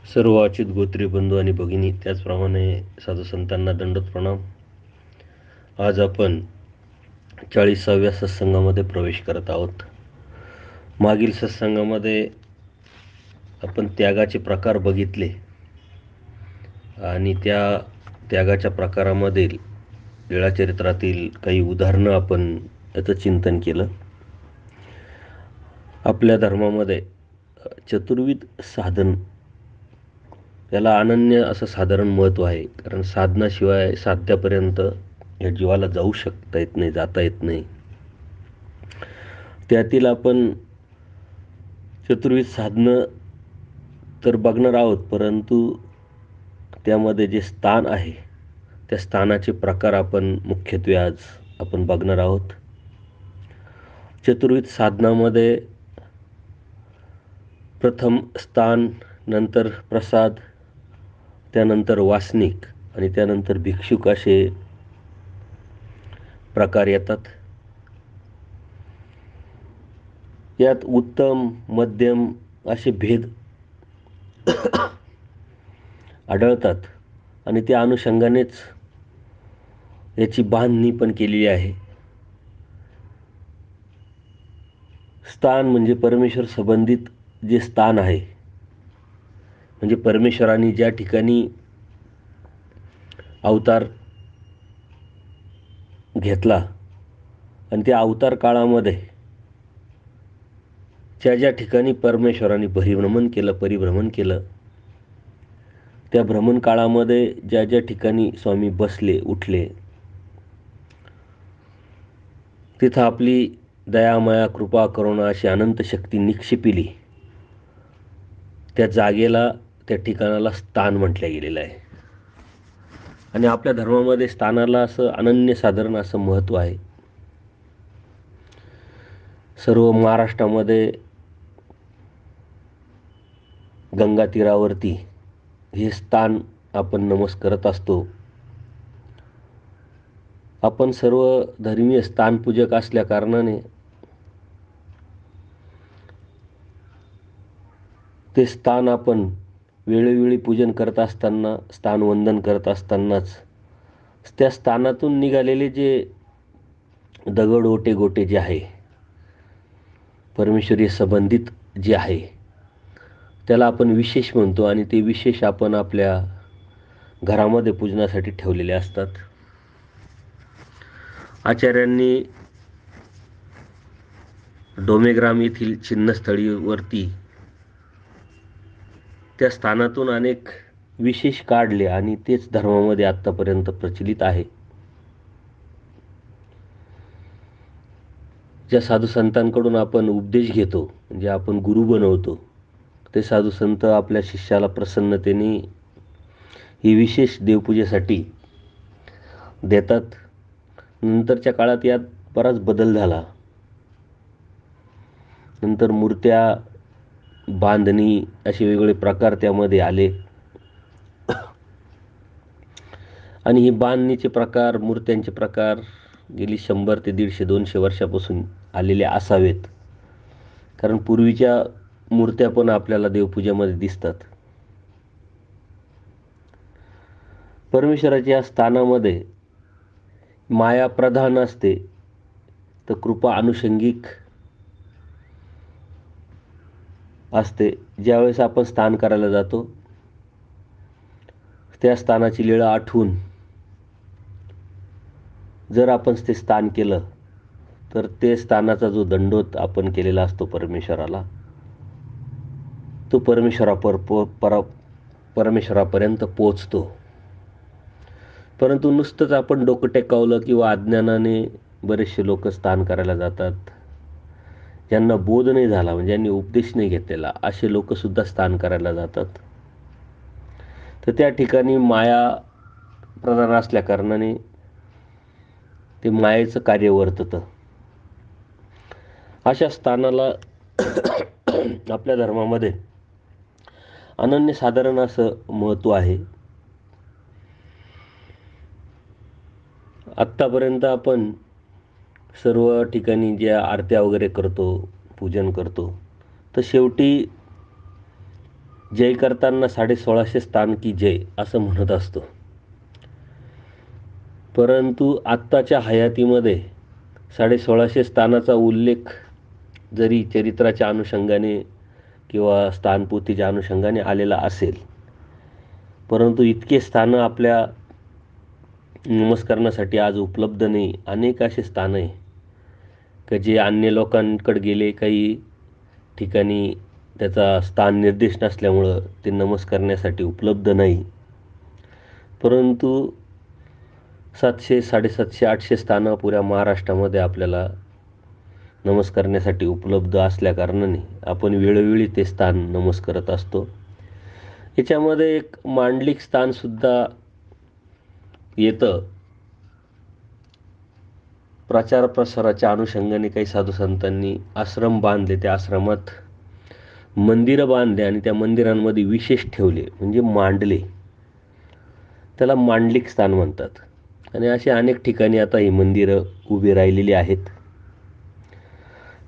सर्व वाचित गोत्री बंधू आणि भगिनी, त्याचप्रमाणे साधू संतांना दंडोत प्रणाम. आज आपण 40व्या सत्संगामध्ये प्रवेश करत आहोत. मागील सत्संगामध्ये आपण त्यागाचे प्रकार बघितले आणि त्या त्यागाच्या प्रकारामधील लीळाचरित्रातील काही उदाहरणं आपण याचं चिंतन केलं. आपल्या धर्मामध्ये चतुर्विध साधन याला अनन्य असं साधारण महत्त्व आहे. कारण साधनाशिवाय साध्यापर्यंत या जीवाला जाऊ शकता येत नाही, जाता येत नाही. त्यातील आपण चतुर्विध साधनं तर बघणार आहोत, परंतु त्यामध्ये जे स्थान आहे त्या स्थानाचे प्रकार आपण मुख्यत्वे आज आपण बघणार आहोत. चतुर्विध साधनामध्ये प्रथम स्थान, नंतर प्रसाद, त्यानंतर वासनिक आणि त्यानंतर भिक्षुक असे प्रकार येतात. यात उत्तम, मध्यम असे भेद आढळतात आणि त्या अनुषंगानेच याची बांधणी पण केलेली आहे. स्थान म्हणजे परमेश्वर संबंधित जे स्थान आहे, म्हणजे परमेश्वराने ज्या ठिकाणी अवतार घेतला आणि त्या अवतार काळामध्ये ज्या ठिकाणी परमेश्वराने परिभ्रमण केलं, त्या भ्रमण काळामध्ये ज्या ठिकाणी स्वामी बसले, उठले, तिथं आपली दया, माया, कृपा, करुणा अशी अनंत शक्ती निक्षिपिली. त्या जागेला, त्या ठिकाणाला स्थान म्हटलं गेलेलं आहे. आणि आपल्या धर्मामध्ये स्थानाला असं अनन्यसाधारण असं महत्त्व आहे. सर्व महाराष्ट्रामध्ये गंगा तीरावरती हे स्थान आपण नमस्कारत असतो. आपण सर्व धर्मीय स्थानपूजक असल्या कारणाने ते स्थान आपण वेळोवेळी पूजन करत असताना, स्थानवंदन करत असतानाच त्या स्थानातून निघालेले जे दगड, ओटे, गोटे जे आहे, परमेश्वरी संबंधित जे आहे, त्याला आपण विशेष म्हणतो आणि ते विशेष आपण आपल्या घरामध्ये पूजनासाठी ठेवलेले असतात. आचार्यांनी डोमेग्राम येथील चिन्हस्थळीवरती त्या स्थानातून अनेक विशेष काढले आणि तेच धर्मामध्ये आत्तापर्यंत प्रचलित आहे. ज्या साधू संतांकडून आपण उपदेश घेतो, म्हणजे आपण गुरु बनवतो, ते साधू संत आपल्या शिष्याला प्रसन्नतेने ही विशेष देवपूजेसाठी देतात. नंतरच्या काळात यात बराच बदल झाला. नंतर मूर्त्या बांधणी असे वेगवेगळे प्रकार त्यामध्ये आले आणि ही बांधणीचे प्रकार, मूर्त्यांचे प्रकार गेली 100 ते 150, 200 वर्षापासून आलेले असावेत. कारण पूर्वीच्या मूर्त्या पण आपल्याला देवपूजेमध्ये दिसतात. परमेश्वराच्या स्थानामध्ये माया प्रधान असते, तर कृपा अनुषंगिक असते. ज्यावेळेस आपण स्थान करायला जातो, त्या स्थानाची लीळा आठवून जर आपण ते स्थान केलं, तर ते स्थानाचा जो दंडोत आपण केलेला असतो परमेश्वराला, तो परमेश्वरापर्यंत पोचतो. परंतु नुसतंच आपण डोकं टेकावलं किंवा अज्ञानाने बरेचसे लोक स्थान करायला जातात, ज्यांना बोध नाही झाला, म्हणजे ज्यांनी उपदेश नाही घेतलेला, असे लोकसुद्धा स्थान करायला जातात. तर त्या ठिकाणी माया प्रधान असल्या कारणाने ते मायेचं कार्य वर्ततं. अशा स्थानाला आपल्या धर्मामध्ये अनन्यसाधारण असं महत्त्व आहे. आत्तापर्यंत आपण सर्व ठिकाणी ज्या आरत्या वगैरे करतो, पूजन करतो, तर शेवटी जय करताना 1650 स्थान की जय असं म्हणत असतो. परंतु आत्ताच्या हयातीमध्ये 1650 स्थानाचा उल्लेख जरी चरित्राच्या अनुषंगाने किंवा स्थानपोथीच्या अनुषंगाने आलेला असेल, परंतु इतके स्थानं आपल्या नमस्कारण्यासाठी आज उपलब्ध नाही. अनेक असे स्थान आहे की जे अन्य लोकांकडे गेले, काही ठिकाणी त्याचा स्थान निर्देश नसल्यामुळं ते नमस्कारण्यासाठी उपलब्ध नाही. परंतु 700, 750, 800 स्थानं पुऱ्या महाराष्ट्रामध्ये आपल्याला नमस्कारण्यासाठी उपलब्ध असल्याकारणाने आपण वेळोवेळी ते स्थान नमस्कारत असतो. याच्यामध्ये एक मांडलिक स्थानसुद्धा येतं. प्रचार प्रसाराच्या अनुषंगाने काही साधू संतांनी आश्रम बांधले, त्या आश्रमात मंदिरं बांधले आणि त्या मंदिरांमध्ये विशेष ठेवले, म्हणजे मांडले. त्याला मांडलिक स्थान म्हणतात. आणि अशा अनेक ठिकाणी आता ही मंदिरं उभी राहिलेली आहेत.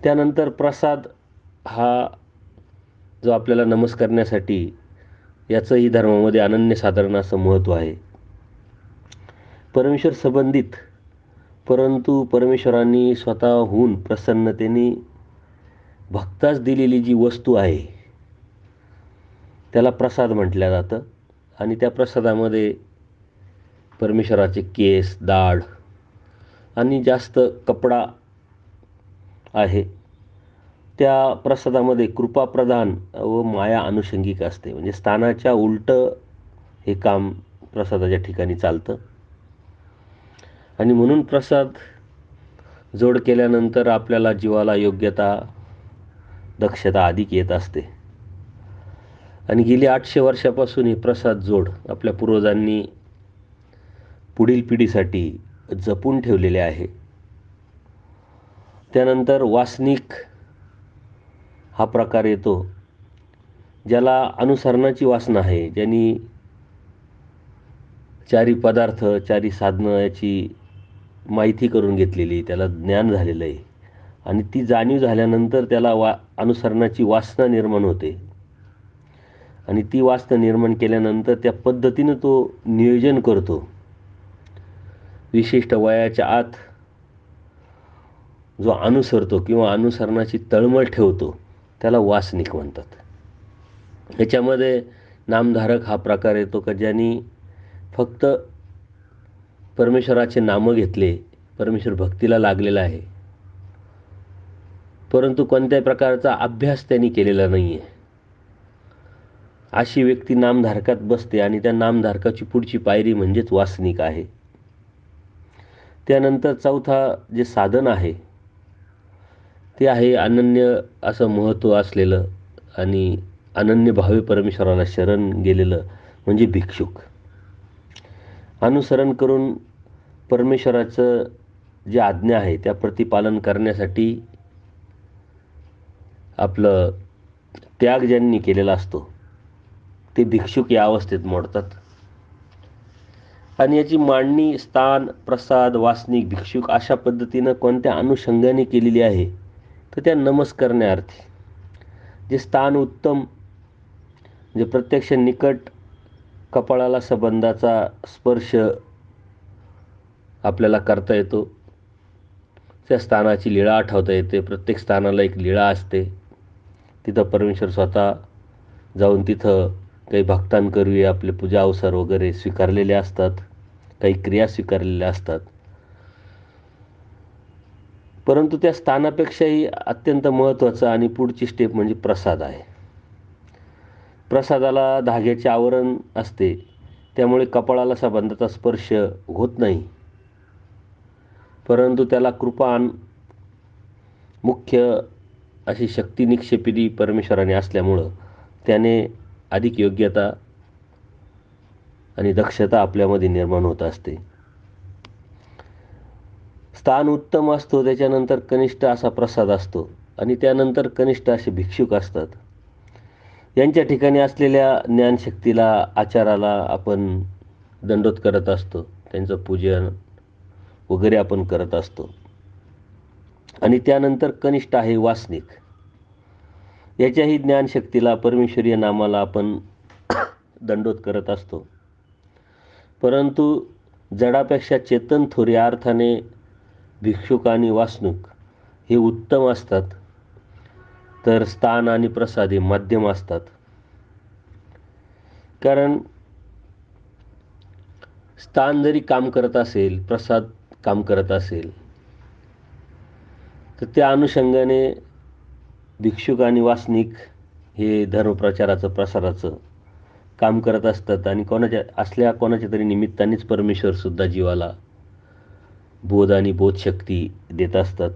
त्यानंतर प्रसाद हा जो आपल्याला नमस्कारण्यासाठी, याचंही धर्मामध्ये अनन्यसाधारण असं महत्त्व आहे. परमेश्वर संबंधित, परंतु परमेश्वरांनी स्वतःहून प्रसन्नतेने भक्तास दिलेली जी वस्तू आहे त्याला प्रसाद म्हटलं जातं. आणि त्या प्रसादामध्ये परमेश्वराचे केस, दाढ आणि जास्त कपडा आहे. त्या प्रसादामध्ये कृपाप्रदान व माया अनुषंगिक असते. म्हणजे स्थानाच्या उलटं हे काम प्रसादाच्या ठिकाणी चालतं. आणि म्हणून प्रसाद जोड केल्यानंतर आपल्याला जीवाला योग्यता, दक्षता अधिक येत असते. आणि गेली 800 वर्षापासून ही प्रसाद जोड आपल्या पूर्वजांनी पुढील पिढीसाठी जपून ठेवलेले आहे. त्यानंतर वासनिक हा प्रकार येतो, ज्याला अनुसरणाची वासना आहे, ज्यांनी चारी पदार्थ, चारी साधनं याची माहिती करून घेतलेली, त्याला ज्ञान झालेलं आहे. आणि ती जाणीव झाल्यानंतर त्याला अनुसरणाची वासना निर्माण होते. आणि ती वासना निर्माण केल्यानंतर त्या पद्धतीनं तो नियोजन करतो. विशिष्ट वयाच्या आत जो अनुसरतो किंवा अनुसरणाची तळमळ ठेवतो त्याला वासनिक म्हणतात. याच्यामध्ये नामधारक हा प्रकार येतो का ज्यांनी फक्त परमेश्वराचे नामं घेतले, परमेश्वर भक्तीला लागलेला आहे, परंतु कोणत्याही प्रकारचा अभ्यास त्यांनी केलेला नाही आहे, अशी व्यक्ती नामधारकात बसते. आणि त्या नामधारकाची पुढची पायरी म्हणजेच वासनिक आहे. त्यानंतर चौथा जे साधन आहे ते आहे अनन्य असं महत्त्व असलेलं आणि अनन्य भावे परमेश्वराला शरण गेलेलं, म्हणजे भिक्षुक. अनुसरण करून परमेश्वराचं जे आज्ञा आहे त्या प्रतिपालन करण्यासाठी आपलं त्याग ज्यांनी केलेला असतो ते भिक्षुक या अवस्थेत मोडतात. आणि याची मांडणी स्थान, प्रसाद, वासनिक, भिक्षुक अशा पद्धतीनं कोणत्या अनुषंगाने केलेली आहे तर त्या नमस्कारण्यार्थी. जे स्थान उत्तम, जे प्रत्यक्ष निकट कपाळाला संबंधाचा स्पर्श आपल्याला करता येतो, त्या स्थानाची लीळा आठवता येते. प्रत्येक स्थानाला एक लीळा असते. तिथं परमेश्वर स्वतः जाऊन तिथं काही भक्तांकरवी आपले पूजा अवसर वगैरे स्वीकारलेले असतात, काही क्रिया स्वीकारलेल्या असतात. परंतु त्या स्थानापेक्षाही अत्यंत महत्त्वाचं आणि पुढची स्टेप म्हणजे प्रसाद आहे. प्रसादाला धाग्याचे आवरण असते, त्यामुळे कपाळाला संबंधाचा स्पर्श होत नाही, परंतु त्याला कृपा मुख्य अशी शक्ती निक्षेपिली परमेश्वराने असल्यामुळं त्याने अधिक योग्यता आणि दक्षता आपल्यामध्ये निर्माण होत असते. स्थान उत्तम असतो, त्याच्यानंतर कनिष्ठ असा प्रसाद असतो आणि त्यानंतर कनिष्ठ असे भिक्षुक असतात. यांच्या ठिकाणी असलेल्या ज्ञानशक्तीला, आचाराला आपण दंडोत करत असतो, त्यांचं पूजन वगैरे आपण करत असतो. आणि त्यानंतर कनिष्ठ आहे वासनिक. याच्याही ज्ञानशक्तीला, परमेश्वरीय नामाला आपण दंडोत करत असतो. परंतु जडापेक्षा चेतन थोरी अर्थाने भिक्षुक आणि वासनुक हे उत्तम असतात, तर स्थान आणि प्रसाद हे मध्यम असतात. कारण स्थान जरी काम करत असेल, प्रसाद काम करत असेल, तर त्या अनुषंगाने भिक्षुक आणि वासनिक हे धर्मप्रचाराचं, प्रसाराचं काम करत असतात आणि कोणाच्या तरी निमित्तानेच परमेश्वरसुद्धा जीवाला बोध आणि बोधशक्ती देत असतात.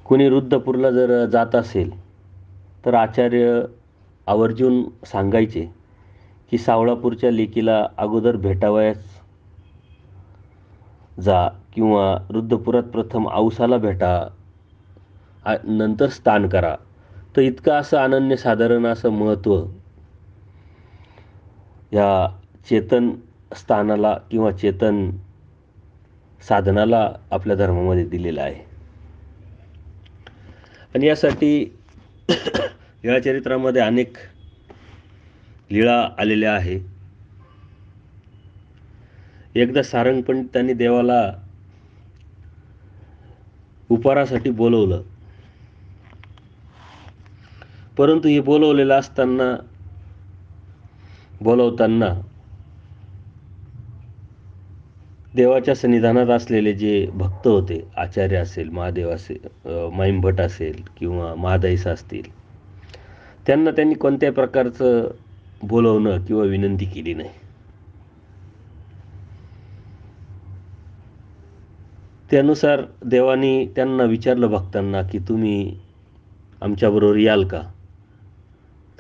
कोणी रुद्धपूरला जर जात असेल तर आचार्य आवर्जून सांगायचे की सावळापूरच्या लेकीला अगोदर भेटावयास जा किंवा रुद्धपुरात प्रथम औसाला भेटा, नंतर स्थान करा. तर इतकं असं अनन्यसाधारण असं महत्त्व या चेतन स्थानाला किंवा चेतन साधनाला आपल्या धर्मामध्ये दिलेलं आहे. आणि यासाठी लीळा चरित्रामध्ये अनेक लीळा आलेल्या आहे. एकदा सारंग पंडितांनी देवाला उपारासाठी बोलवलं, परंतु हे बोलवताना देवाच्या सन्निधानात असलेले जे भक्त होते, आचार्य असेल, महादेव असेल, माईमभट असेल किंवा महादाईस असतील, त्यांनी कोणत्याही प्रकारचं बोलवणं किंवा विनंती केली नाही. त्यानुसार देवानी त्यांना विचारलं भक्तांना की तुम्ही आमच्याबरोबर याल का?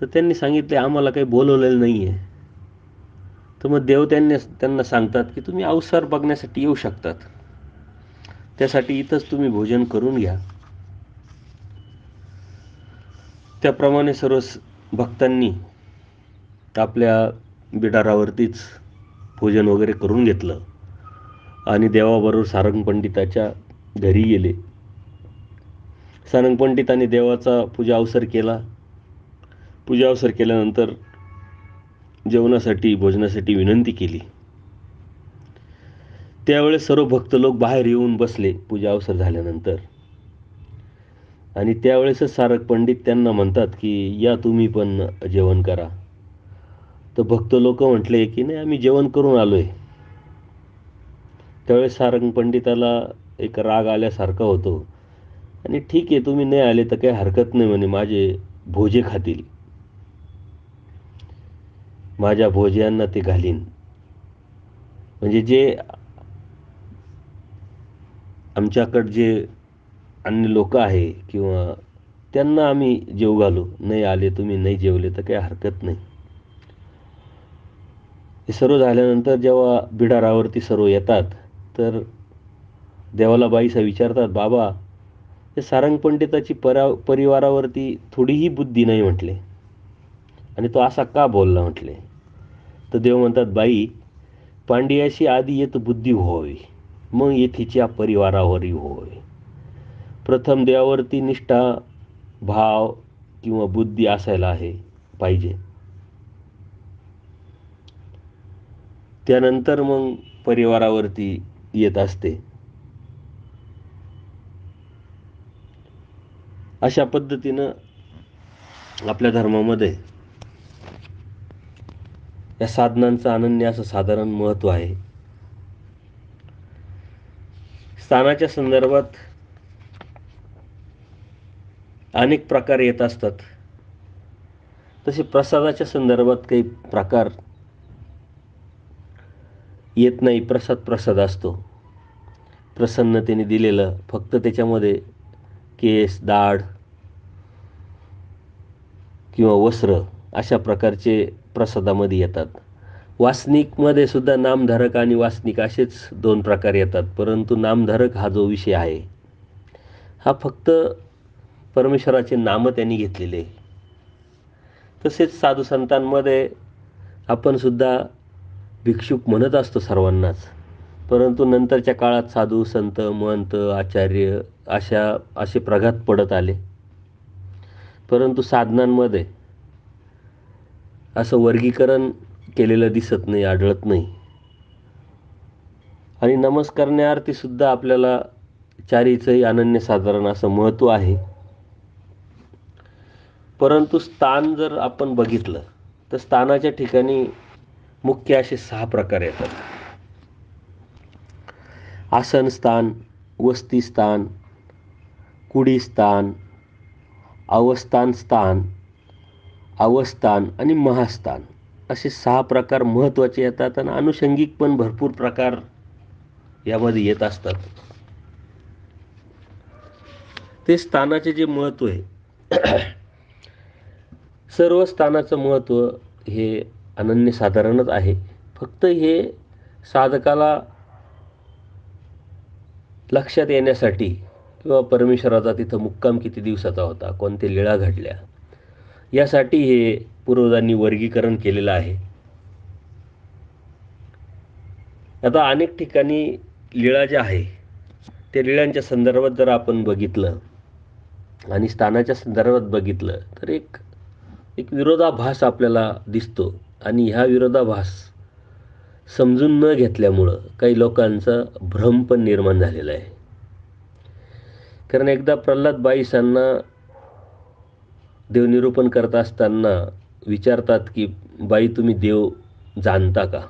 तर त्यांनी सांगितले आम्हाला काही बोलवलेलं नाही आहे. तर मग देव त्यांना सांगतात की तुम्ही अवसर बघण्यासाठी येऊ शकतात, त्यासाठी इथंच तुम्ही भोजन करून घ्या. त्याप्रमाणे सर्व भक्तांनी आपल्या बिडारावरतीच भोजन वगैरे करून घेतलं आणि देवाबरोबर सारंग पंडिताच्या घरी गेले. सारंग पंडितांनी देवाचा पूजा अवसर केला. पूजा अवसर केल्यानंतर जेवणासाठी, भोजनासाठी विनंती केली. त्यावेळेस सर्व भक्त लोक बाहेर येऊन बसले पूजा अवसर झाल्यानंतर. आणि त्यावेळेसच सारंग पंडित त्यांना म्हणतात की या तुम्ही पण जेवण करा. तर भक्त लोक म्हटले की नाही, आम्ही जेवण करून आलोय. त्यावेळेस सारंग पंडिताला एक राग आल्यासारखा होतो आणि ठीक आहे, तुम्ही नाही आले तर काही हरकत नाही म्हणे, माझे भोजे खातील, माझ्या भोज्यांना ते घालीन. म्हणजे जे आमच्याकडे जे अन्य लोक आहे किंवा त्यांना आम्ही जेव घालू, नाही आले, तुम्ही नाही जेवले तर काही हरकत नाही. हे सर्व झाल्यानंतर जेव्हा बिडारावरती सर्व येतात तर देवाला बाईसा विचारतात, बाबा हे सारंग पंडिताची परिवारावरती थोडीही बुद्धी नाही म्हटले आणि तो असा का बोलला म्हटले. तर देव म्हणतात, बाई पांडियाशी आधी येत बुद्धी होय, मग येथीच्या परिवारावरही होय. प्रथम देवावरती निष्ठा, भाव किंवा बुद्धी असायला पाहिजे, त्यानंतर मग परिवारावरती येत असते. अशा पद्धतीनं आपल्या धर्मामध्ये या साधनांचं अनन्य असं साधारण महत्त्व आहे. स्थानाच्या संदर्भात अनेक प्रकार येत असतात, तसे प्रसादाच्या संदर्भात काही प्रकार येत नाही. प्रसाद असतो, प्रसन्नतेने दिलेलं, फक्त त्याच्यामध्ये केस, दाढ किंवा वस्त्र अशा प्रकारचे प्रसादामध्ये येतात. वासनिकमध्ये सुद्धा नामधारक आणि वासनिक असेच दोन प्रकार येतात. परंतु नामधारक हा जो विषय आहे हा फक्त परमेश्वराचे नाम त्यांनी घेतलेले. तसेच साधू संतांमध्ये आपण सुद्धा भिक्षुक म्हणत असतो सर्वांनाच, परंतु नंतरच्या काळात साधू, संत, महंत, आचार्य असे प्रघात पडत आले. परंतु साधनांमध्ये असं वर्गीकरण केलेलं दिसत नाही, आढळत नाही. आणि नमस्कारण्यार्थी सुद्धा आपल्याला चारीचंही अनन्यसाधारण असं महत्त्व आहे. परंतु स्थान जर आपण बघितलं तर स्थानाच्या ठिकाणी मुख्य असे 6 प्रकार येतात. आसन स्थान, वस्ती स्थान, कुडी स्थान, अवस्थान स्थान, अवस्थान आणि महास्थान असे 6 प्रकार महत्त्वाचे येतात आणि अनुषंगिक पण भरपूर प्रकार यामध्ये येत असतात. ते स्थानाचे जे महत्त्व आहे सर्व स्थानाचं महत्त्व हे अनन्यसाधारणच आहे. फक्त हे साधकाला लक्षात येण्यासाठी किंवा परमेश्वराचा तिथं मुक्काम किती दिवसाचा होता, कोणत्या लीळा घडल्या, यासाठी हे पूर्वजांनी वर्गीकरण केलेलं आहे. आता अनेक ठिकाणी लीळा ज्या आहे त्या लीळांच्या संदर्भात जर आपण बघितलं आणि स्थानाच्या संदर्भात बघितलं तर एक विरोधाभास आपल्याला दिसतो. आणि ह्या विरोधाभास समजून न घेतल्यामुळं काही लोकांचा भ्रम पण निर्माण झालेला आहे. कारण एकदा प्रल्हाद बाईसांना देवनिरूपण करत असताना विचारतात की बाई तुम्ही देव जाणता का?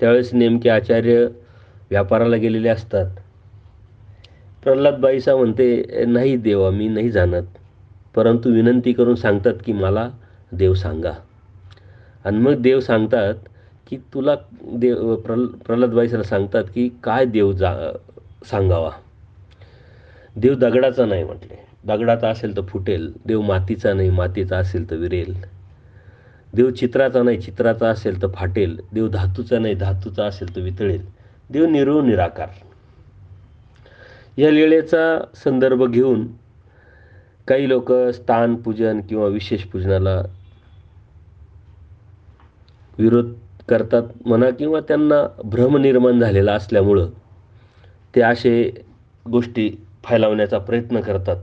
त्यावेळेस नेमके आचार्य व्यापाराला गेलेले असतात. प्रल्हाद बाईसा म्हणते नाही देवा मी नाही जाणत, परंतु विनंती करून सांगतात की मला देव सांगा. आणि मग देव सांगतात की तुला प्रल्हाद बाईसाला सांगतात की काय देव सांगावा. देव दगडाचा नाही म्हटले, दगडाचा असेल तर फुटेल. देव मातीचा नाही, मातीचा असेल तर विरेल. देव चित्राचा नाही, चित्राचा असेल तर फाटेल. देव धातूचा नाही, धातूचा असेल तर वितळेल. देव निर्गुण निराकार. या लीळेचा संदर्भ घेऊन काही लोक स्थान पूजन किंवा विशेष पूजनाला विरोध करतात म्हणा, किंवा त्यांना भ्रम निर्माण झालेला असल्यामुळं ते असे गोष्टी फैलावण्याचा प्रयत्न करतात.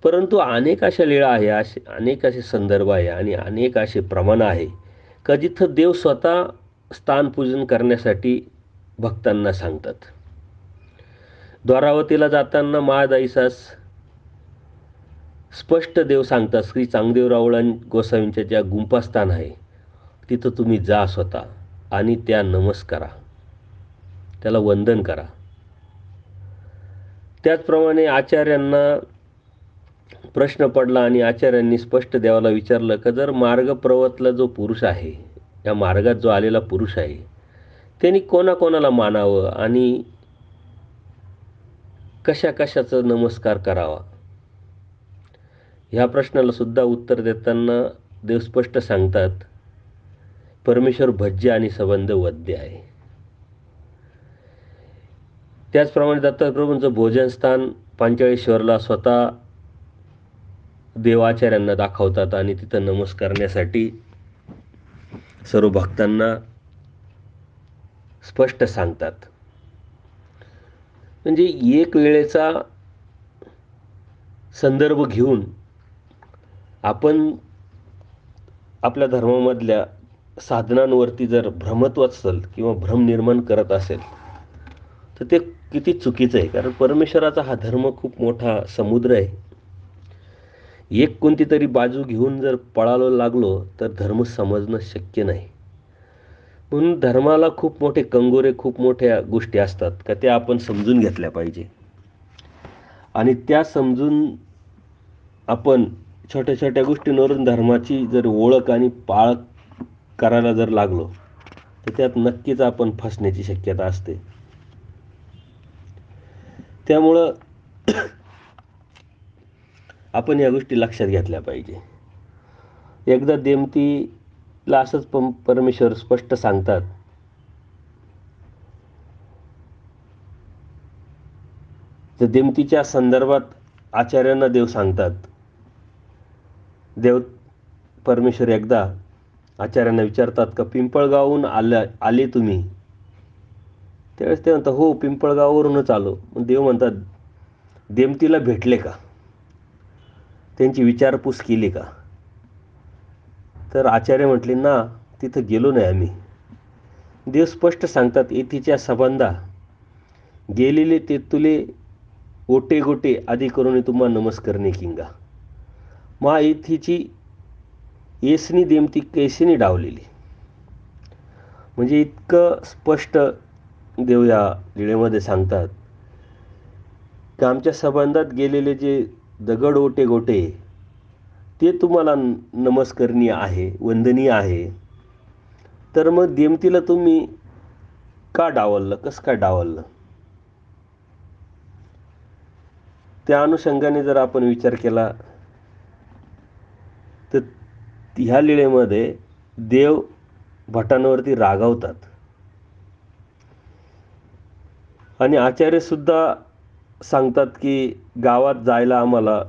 परंतु अनेक अशा लीळा आहे, अनेक असे संदर्भ आहे आणि अनेक असे प्रमाण आहे का जिथं देव स्वतः स्थान पूजन करण्यासाठी भक्तांना सांगतात. द्वारावतीला जाताना महादाईसास स्पष्ट देव सांगतात, श्री चांगदेवराव गोसावींच्या ज्या गुंफास्थान आहे तिथं तुम्ही जा स्वतः आणि त्या नमस्कारा, त्याला वंदन करा. त्याचप्रमाणे आचार्यांना प्रश्न पडला आणि आचार्यांनी स्पष्ट देवाला विचारलं का जर मार्ग प्रवतला जो पुरुष आहे, या मार्गात जो आलेला पुरुष आहे, त्यांनी कोणाकोणाला मानावं आणि कशा कशाचा नमस्कार करावा. ह्या प्रश्नाला सुद्धा उत्तर देताना देव स्पष्ट सांगतात, परमेश्वर भज्य आणि संबंध वद्य आहे. त्याचप्रमाणे दत्तप्रभूंचं भोजनस्थान पांचाळेश्वरला स्वतः देवाचार्यांना दाखवतात आणि तिथं नमस्कार करण्यासाठी सर्व भक्तांना स्पष्ट सांगतात. म्हणजे एक वेळेचा संदर्भ घेऊन आपण आपल्या धर्मामधल्या साधनांवरती जर भ्रमत्व असेल किंवा भ्रम निर्माण करत असेल तर ते किती चुकीचं आहे. कारण परमेश्वराचा हा धर्म खूप मोठा समुद्र आहे. एक कोणती तरी बाजू घेऊन जर पळायला लागलो तर धर्म समजणं शक्य नाही. म्हणून धर्माला खूप मोठे कंगोरे, खूप मोठ्या गोष्टी असतात का त्या आपण समजून घेतल्या पाहिजे. आणि त्या समजून आपण छोट्या छोट्या गोष्टींवरून धर्माची जर ओळख आणि पाळ करायला जर लागलो तर त्यात नक्कीच आपण फसण्याची शक्यता असते. त्यामुळं आपण या गोष्टी लक्षात घेतल्या पाहिजे. एकदा देमतीला असंच परमेश्वर स्पष्ट सांगतात, तर देमतीच्या संदर्भात आचार्यांना देव सांगतात. देव परमेश्वर एकदा आचार्यांना विचारतात का पिंपळगावहून आले तुम्ही? त्यावेळेस ते म्हणतात हो पिंपळगाववरूनच आलो. देव म्हणतात देमतीला भेटले का? त्यांची विचारपूस केली का? तर आचार्य म्हटले ना, तिथं गेलो नाही आम्ही. देव स्पष्ट सांगतात, येथीच्या संबंधा गेलेले ते तुले ओटे गोटे आदी करून तुम्हा नमस्करणे किंगा. मा येथीची येसनी देमती कैसेनी डावलेली. म्हणजे इतकं स्पष्ट देव या लीळेमध्ये सांगतात की आमच्या संबंधात गेलेले जे दगड ओटे गोटे ते तुम्हाला नमस्करणीय आहे, वंदनीय आहे. तर मग देमतीला तुम्ही का डावललं, कसं काय डावललं? त्या अनुषंगाने जर आपण विचार केला तर ह्या लीळेमध्ये देव भटांवरती रागावतात आणि आचार्य सुद्धा सांगतात की गावात जायला आम्हाला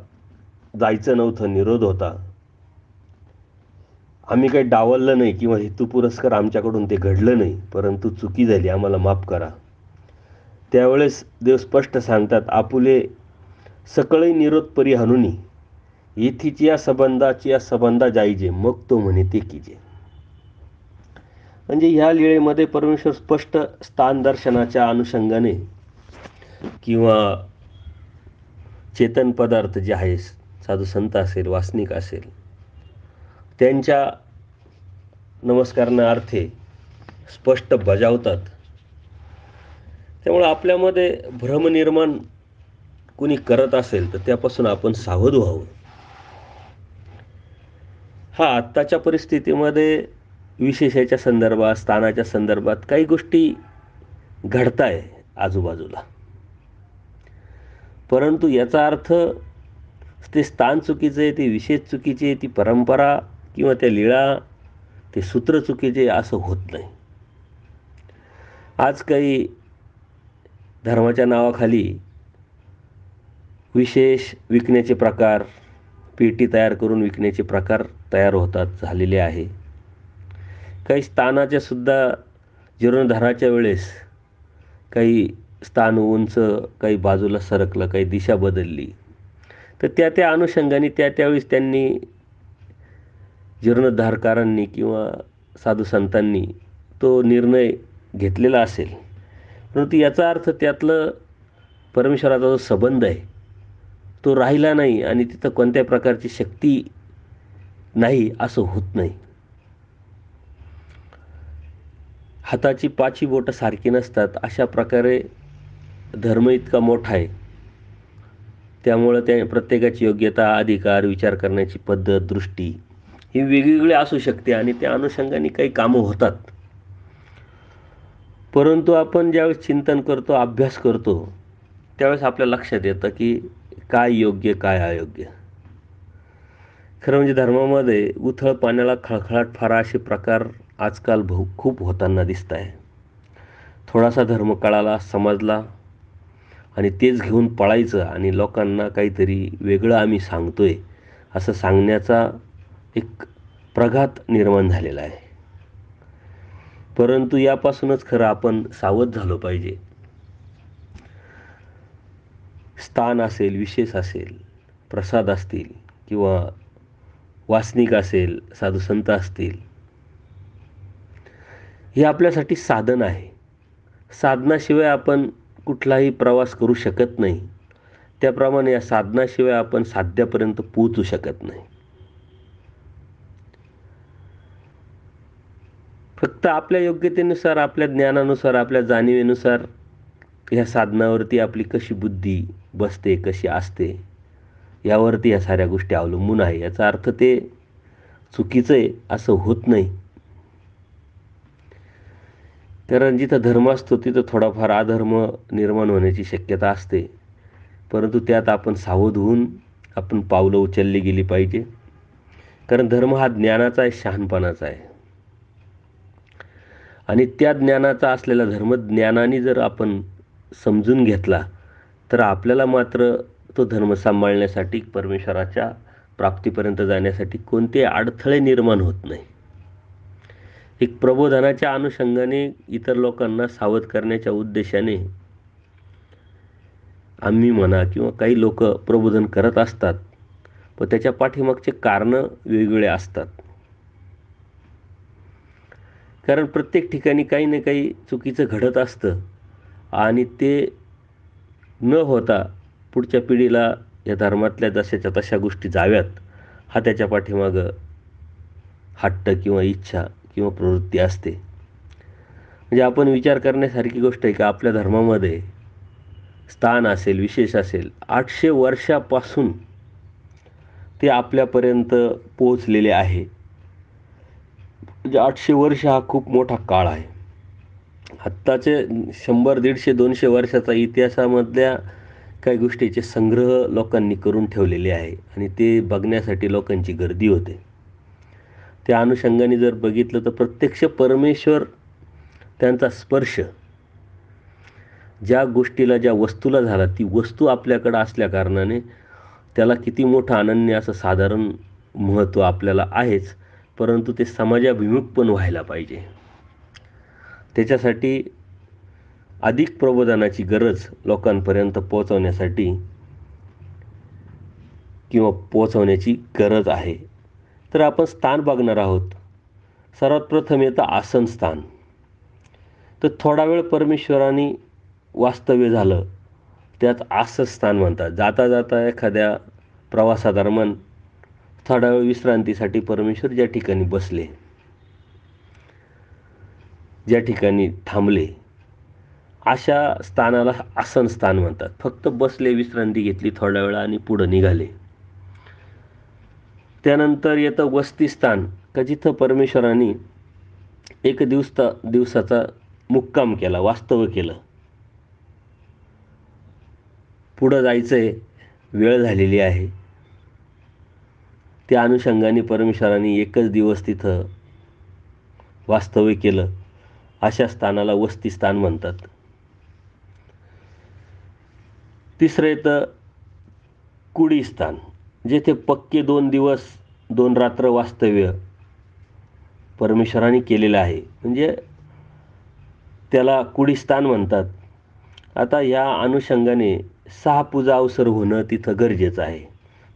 जायचं नव्हतं, निरोध होता. आम्ही काही डावललं नाही किंवा हेतू पुरस्कार आमच्याकडून ते घडलं नाही, परंतु चुकी झाली, आम्हाला माफ करा. त्यावेळेस देव स्पष्ट सांगतात, आपुले सकळही निरोध परी हानुनी येथीची या संबंधा जाईजे, मग तो म्हणे ते कीजे. म्हणजे ह्या लीळेमध्ये परमेश्वर स्पष्ट स्थान दर्शनाच्या अनुषंगाने किंवा चेतन पदार्थ जे आहे, साधू संत असेल, वासनिक असेल, त्यांच्या नमस्कारणार्थे स्पष्ट बजावतात. त्यामुळे आपल्यामध्ये भ्रम निर्माण कुणी करत असेल तर त्यापासून आपण सावध व्हावं. हा आत्ताच्या परिस्थितीमध्ये विशेषाच्या संदर्भात, स्थानाच्या संदर्भात काही गोष्टी घडताय आजूबाजूला, परंतु याचा अर्थ ते स्थान चुकीचं आहे, ते विशेष चुकीचे, ती परंपरा किंवा त्या लीळा, ते सूत्र चुकीचे असं होत नाही. आज काही धर्माच्या नावाखाली विशेष विकण्याचे प्रकार, पेटी तयार करून विकण्याचे प्रकार तयार होतात, झालेले आहे. काही स्थानाच्या सुद्धा जीर्णोद्धाराच्या वेळेस काही स्थान उंच, काही बाजूला सरकलं, काही दिशा बदलली, तर त्या अनुषंगाने त्यावेळेस त्यांनी, जीर्णोद्धारकारांनी किंवा साधू संतांनी तो निर्णय घेतलेला असेल. परंतु याचा अर्थ त्यातलं परमेश्वराचा जो संबंध आहे तो राहिला नाही आणि तिथं कोणत्या प्रकारची शक्ती नाही असं होत नाही. हाताची पाची बोटं सारखी नसतात, अशा प्रकारे धर्म इतका मोठा आहे. त्यामुळं त्या प्रत्येकाची योग्यता, अधिकार, विचार करण्याची पद्धत, दृष्टी ही वेगवेगळी असू शकते आणि त्या अनुषंगाने काही कामं होतात. परंतु आपण ज्यावेळेस चिंतन करतो, अभ्यास करतो, त्यावेळेस आपल्या लक्षात येतं की काय योग्य, काय अयोग्य. खरं म्हणजे धर्मामध्ये उथळ पाण्याला खळखळाट फारा असे प्रकार आजकाल खूप होताना दिसत आहे. थोडासा धर्म कळाला, समजला आणि तेच घेऊन पळायचं आणि लोकांना काहीतरी वेगळं आम्ही सांगतोय असं सांगण्याचा एक प्रघात निर्माण झालेला आहे. परंतु यापासूनच खरं आपण सावध झालो पाहिजे. स्थान असेल, विशेष असेल, प्रसाद असतील किंवा वासनिक असेल, साधू संत असतील, हे आपल्यासाठी साधन आहे. साधनाशिवाय आपण कुठलाही प्रवास करू शकत नाही. त्याप्रमाणे या साधनाशिवाय आपण साध्यापर्यंत पोहोचू शकत नाही. फक्त आपल्या योग्यतेनुसार, आपल्या ज्ञानानुसार, आपल्या जाणीवेनुसार ह्या साधनावरती आपली कशी बुद्धी बसते, कशी असते, यावरती या साऱ्या गोष्टी अवलंबून आहे. याचा अर्थ ते चुकीचं आहे असं होत नाही. कारण जिथं धर्म असतो तिथं थोडाफार अधर्म निर्माण होण्याची शक्यता असते. परंतु त्यात आपण सावध होऊन आपण पावलं उचलली गेली पाहिजे. कारण धर्म हा ज्ञानाचा आहे, शहाणपणाचा आहे. आणि त्या ज्ञानाचा असलेला धर्म ज्ञानाने जर आपण समजून घेतला तर आपल्याला मात्र तो धर्म सांभाळण्यासाठी, परमेश्वराच्या प्राप्तीपर्यंत जाण्यासाठी कोणते अडथळे निर्माण होत नाही. एक प्रबोधनाच्या अनुषंगाने इतर लोकांना सावध करण्याच्या उद्देशाने आम्ही म्हणा किंवा काही लोक प्रबोधन करत असतात. पण त्याच्या पाठीमागचे कारणं वेगवेगळे असतात. कारण प्रत्येक ठिकाणी काही ना काही चुकीचं घडत असतं आणि ते न होता पुढच्या पिढीला या धर्मातल्या जशाच्या तशा गोष्टी जाव्यात, हा त्याच्या पाठीमागं हट्ट किंवा इच्छा किंवा प्रवृत्ती असते. म्हणजे आपण विचार करण्यासारखी गोष्ट आहे की आपल्या धर्मामध्ये स्थान असेल, विशेष असेल, 800 वर्षापासून ते आपल्यापर्यंत पोहोचलेले आहे. म्हणजे 800 वर्ष हा खूप मोठा काळ आहे. आत्ताचे 100, 150, 200 वर्षाचा इतिहासामधल्या काही गोष्टीचे संग्रह लोकांनी करून ठेवलेले आहे आणि ते बघण्यासाठी लोकांची गर्दी होते. त्या अनुषंगाने जर बघितलं तर प्रत्यक्ष परमेश्वर, त्यांचा स्पर्श ज्या गोष्टीला, ज्या वस्तूला झाला, ती वस्तू आपल्याकडं असल्या कारणाने त्याला किती मोठं अनन्य असं साधारण महत्त्व आपल्याला आहेच, परंतु ते समाजाभिमुख पण व्हायला पाहिजे. त्याच्यासाठी अधिक प्रबोधनाची गरज लोकांपर्यंत पोहोचवण्यासाठी किंवा पोहोचवण्याची गरज आहे. तर आपण स्थान बघणार आहोत. सर्वात प्रथम येतं आसन स्थान. तर थोडा वेळ परमेश्वराने वास्तव्य झालं, त्यात आसनस्थान म्हणतात. जाता जाता एखाद्या प्रवासादरम्यान थोडा वेळ विश्रांतीसाठी परमेश्वर ज्या ठिकाणी बसले, ज्या ठिकाणी थांबले, अशा स्थानाला आसनस्थान म्हणतात. फक्त बसले, विश्रांती घेतली थोड्या वेळा आणि पुढं निघाले. त्यानंतर येतं वसतिस्थान, का जिथं परमेश्वराने एक दिवसाचा मुक्काम केला, वास्तव्य केलं. पुढं जायचंय, वेळ झालेली आहे, त्या अनुषंगाने परमेश्वराने एकच दिवस तिथं वास्तव्य केलं, अशा स्थानाला वसतिस्थान म्हणतात. तिसरं येतं कुडी स्थान, जेथे पक्के 2 दिवस 2 रात्र वास्तव्य परमेश्वराने केलेलं आहे, म्हणजे त्याला कुडी स्थान म्हणतात. आता या अनुषंगाने 6 पूजा अवसर होणं तिथं गरजेचं आहे.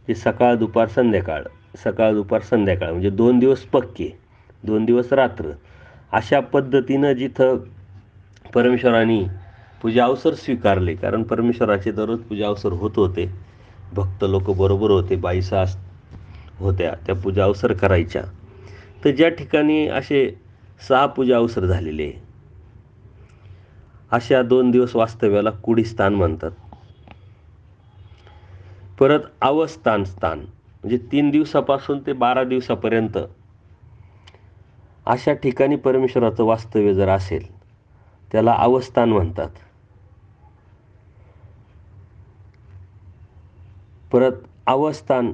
जे सकाळ दुपार संध्याकाळ, सकाळ दुपार संध्याकाळ, म्हणजे 2 दिवस पक्के, 2 दिवस रात्र, अशा पद्धतीनं जिथं परमेश्वराने पूजा अवसर स्वीकारले. कारण परमेश्वराचे दररोज पूजा अवसर होत होते, भक्त लोक बरोबर होते, बाईसा होत्या, त्या पूजा अवसर करायच्या. तर ज्या ठिकाणी असे 6 पूजा अवसर झालेले, अशा 2 दिवस वास्तव्याला कुडी स्थान म्हणतात. परत अवस्थान स्थान, म्हणजे 3 दिवसापासून ते 12 दिवसापर्यंत अशा ठिकाणी परमेश्वराचं वास्तव्य जर असेल, त्याला अवस्थान म्हणतात. परत अवस्थान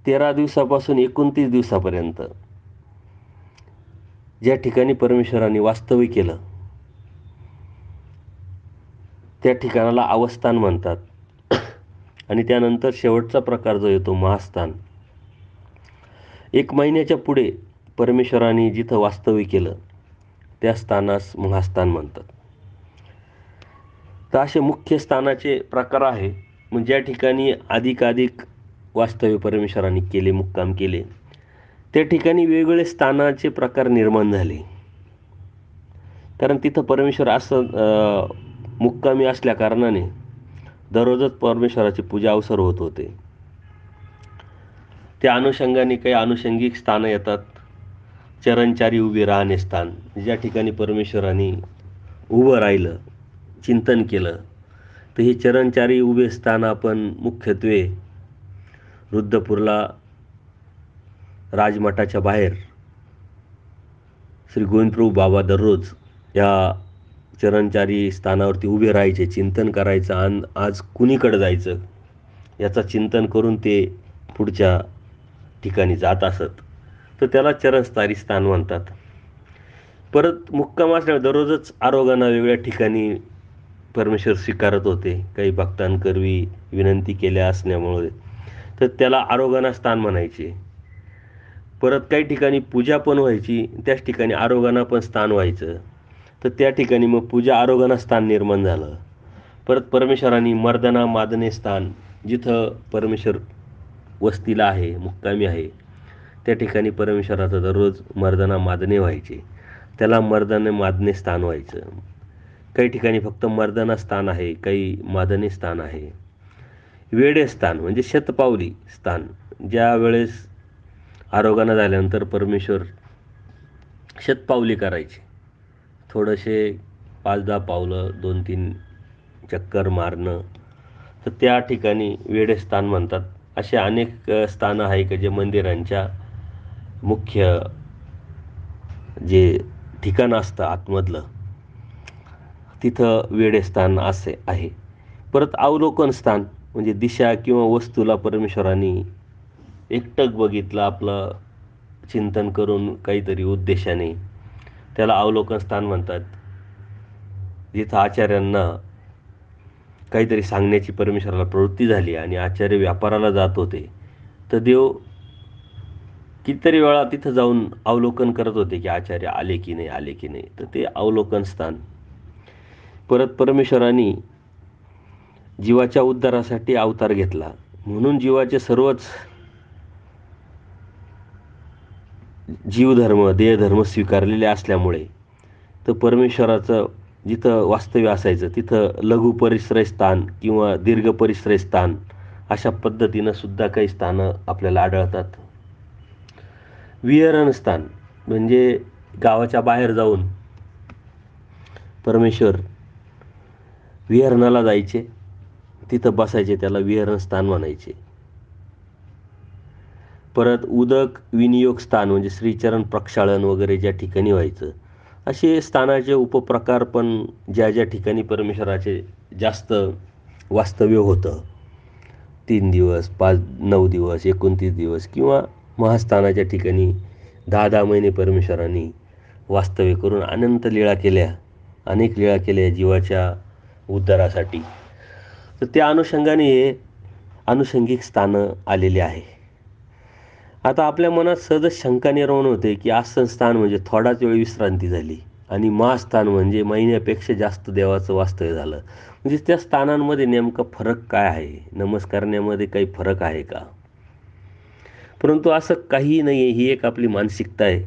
13 दिवसापासून 29 दिवसापर्यंत ज्या ठिकाणी परमेश्वराने वास्तव्य केलं, त्या ठिकाणाला अवस्थान म्हणतात. आणि त्यानंतर शेवटचा प्रकार जो येतो महास्थान, 1 महिन्याच्या पुढे परमेश्वराने जिथं वास्तव्य केलं, त्या स्थानास महास्थान म्हणतात. तर असे मुख्य स्थानाचे प्रकार आहे. मग ज्या ठिकाणी अधिकाधिक वास्तव्य परमेश्वराने केले, मुक्काम केले, त्या ठिकाणी वेगवेगळे स्थानाचे प्रकार निर्माण झाले. कारण तिथं परमेश्वर असं मुक्कामी असल्या कारणाने दररोजच परमेश्वराची पूजा अवसर होत होते. त्या अनुषंगाने काही अनुषंगिक स्थानं येतात. चरणचारी उभे राहणे स्थान, ज्या ठिकाणी परमेश्वराने उभं राहिलं, चिंतन केलं, तर हे चरणचारी उभे स्थान आपण मुख्यत्वे रुद्रपूरला राजमठाच्या बाहेर श्री गोविंदप्रभू बाबा दररोज या चरणचारी स्थानावरती उभे राहायचे, चिंतन करायचं, आणि आज कुणीकडे जायचं याचं चिंतन करून ते पुढच्या ठिकाणी जात असत. तर त्याला चरणचारी स्थान म्हणतात. परत मुक्काम असल्यावर दररोजच आरोग्यानं वेगळ्या ठिकाणी परमेश्वर स्वीकारत होते. काही भक्तांकरवी विनंती केल्या असल्यामुळे तर त्याला आरोग्याना स्थान म्हणायचे. परत काही ठिकाणी पूजा पण व्हायची, त्याच ठिकाणी आरोग्याना पण स्थान व्हायचं, तर त्या ठिकाणी मग पूजा आरोग्याना स्थान निर्माण झालं. परत परमेश्वराने मर्दना मादने स्थान, जिथं परमेश्वर वस्तीला आहे, मुक्कामी आहे, त्या ठिकाणी परमेश्वराचं दररोज मर्दना मादने व्हायचे. त्याला मर्दने मादने स्थान व्हायचं. काही ठिकाणी फक्त मर्दना स्थान आहे, काही मादने स्थान आहे. वेडे स्थान म्हणजे शतपावली स्थान, ज्या वेळेस आरोग्यानं झाल्यानंतर परमेश्वर शतपावली करायचे. थोडेसे 5-10 पावलं, 2-3 चक्कर मारणं, तर त्या ठिकाणी वेडे स्थान म्हणतात. असे अनेक स्थानं आहे की जे मंदिरांच्या मुख्य जे ठिकाण असतं आतमधलं, तिथं वेडे स्थान असे आहे. परत अवलोकन स्थान म्हणजे दिशा किंवा वस्तूला परमेश्वरांनी एकटक बघितलं, आपलं चिंतन करून काहीतरी उद्देशाने, त्याला अवलोकन स्थान म्हणतात. जिथं आचार्यांना काहीतरी सांगण्याची परमेश्वराला प्रवृत्ती झाली आणि आचार्य व्यापाराला जात होते, तर देव कितीतरी वेळा तिथं जाऊन अवलोकन करत होते की आचार्य आले की नाही, आले की नाही. तर ते अवलोकन स्थान. परत परमेश्वरांनी जीवाच्या उद्धारासाठी अवतार घेतला, म्हणून जीवाचे सर्वच जीवधर्म, देहधर्म स्वीकारलेले असल्यामुळे तर परमेश्वराचं जिथं वास्तव्य असायचं तिथं लघु परिश्रय स्थान किंवा दीर्घ परिश्रय स्थान अशा पद्धतीनं सुद्धा काही स्थानं आपल्याला आढळतात. विहरण स्थान म्हणजे गावाच्या बाहेर जाऊन परमेश्वर विहरणाला जायचे, तिथं बसायचे, त्याला विहरण स्थान म्हणायचे. परत उदक विनियोग स्थान म्हणजे श्रीचरण प्रक्षालन वगैरे ज्या ठिकाणी व्हायचं, असे स्थानाचे उपप्रकार पण ज्या ज्या ठिकाणी परमेश्वराचे जास्त वास्तव्य होतं, 3 दिवस, 5-9 दिवस, 29 दिवस किंवा महास्थानाच्या ठिकाणी 10-10 महिने परमेश्वरांनी वास्तव्य करून अनंत लीळा केल्या, अनेक लीळा केल्या जीवाच्या उद्धारासाठी. तर त्या अनुषंगाने हे अनुषंगिक स्थानं आलेली आहे. आता आपल्या मनात सहजच शंका निर्माण होते की आसन स्थान म्हणजे थोडाच वेळ विश्रांती झाली आणि महास्थान म्हणजे महिन्यापेक्षा जास्त देवाचं वास्तव्य झालं. म्हणजे त्या स्थानांमध्ये नेमका फरक काय आहे, नमस्कारण्यामध्ये काही फरक आहे का? परंतु असं काही नाही आहे. ही एक आपली मानसिकता आहे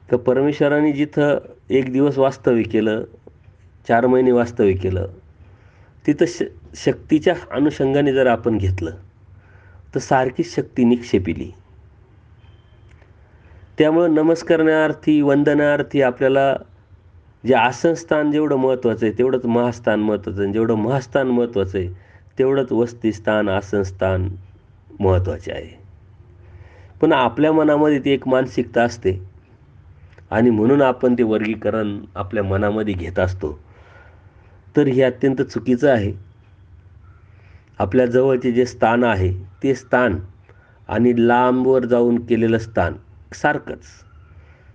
का परमेश्वराने जिथं 1 दिवस वास्तव्य केलं, 4 महिने वास्तव्य केलं, तिथं शक्तीच्या अनुषंगाने जर आपण घेतलं तर सारखीच शक्ती निक्षेपिली. त्यामुळं नमस्कारण्यार्थी, वंदनार्थी आपल्याला जे आसनस्थान जेवढं महत्त्वाचं आहे तेवढंच महास्थान महत्त्वाचं आहे, जेवढं महास्थान महत्त्वाचं आहे तेवढंच वस्तीस्थान, आसनस्थान महत्त्वाचे आहे. पण आपल्या मनामध्ये ती एक मानसिकता असते आणि म्हणून आपण ते वर्गीकरण आपल्या मनामध्ये घेत असतो. तर हे अत्यंत चुकीचं आहे. आपल्या जवळचे जे स्थान आहे ते स्थान आणि लांबवर जाऊन केलेलं स्थान सारखंच,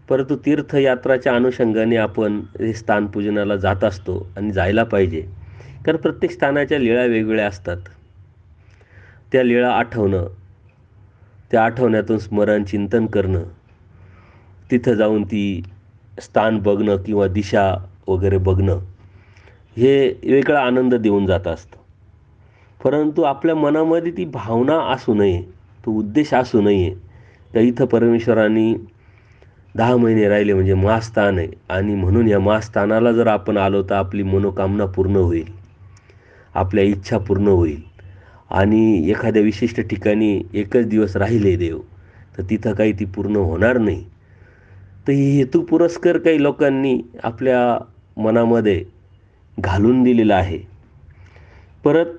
परंतु तीर्थयात्राच्या अनुषंगाने आपण हे स्थान पूजनाला जात असतो आणि जायला पाहिजे. कारण प्रत्येक स्थानाच्या लीळा वेगवेगळ्या असतात. त्या लीळा आठवणं, त्या आठवण्यातून स्मरण चिंतन करणं, तिथं जाऊन ती स्थान बघणं किंवा दिशा वगैरे बघणं, हे वेगळा आनंद देऊन जात असतं. परंतु आपल्या मनामध्ये ती भावना असू नये, तो उद्देश असू नये तर इथं परमेश्वरांनी 10 महिने राहिले म्हणजे महास्थान आहे आणि म्हणून या महास्थानाला जर आपण आलो तर आपली मनोकामना पूर्ण होईल, आपल्या इच्छा पूर्ण होईल. आणि एखाद्या विशिष्ट ठिकाणी एकच दिवस राहिले देव तर तिथं काही ती पूर्ण होणार नाही. तर ही हेतू पुरस्कर काही लोकांनी आपल्या मनामध्ये घालून दिलेलं आहे. परत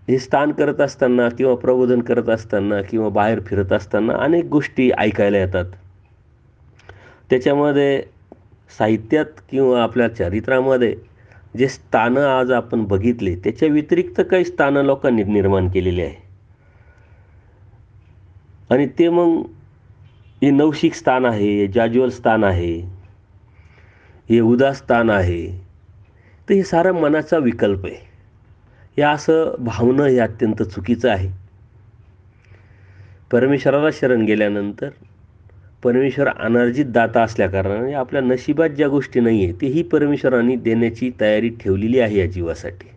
हे स्थान करत असताना किंवा प्रबोधन करत असताना किंवा बाहेर फिरत असताना अनेक गोष्टी ऐकायला येतात. त्याच्यामध्ये साहित्यात किंवा आपल्या चरित्रामध्ये जे स्थानं आज आपण बघितले त्याच्या व्यतिरिक्त काही स्थानं लोकांनी निर्माण केलेली आहे आणि ते मग हे नवशिक स्थान आहे, हे जाज्वल स्थान आहे, हे उदास स्थान आहे. तर हे सारं मनाचा विकल्प आहे. हे असं भावणं हे अत्यंत चुकीचं आहे. परमेश्वराला शरण गेल्यानंतर परमेश्वर अनर्जित दाता असल्याकारणाने आपल्या नशिबात ज्या गोष्टी नाही आहे तेही परमेश्वरांनी देण्याची तयारी ठेवलेली आहे या जीवासाठी.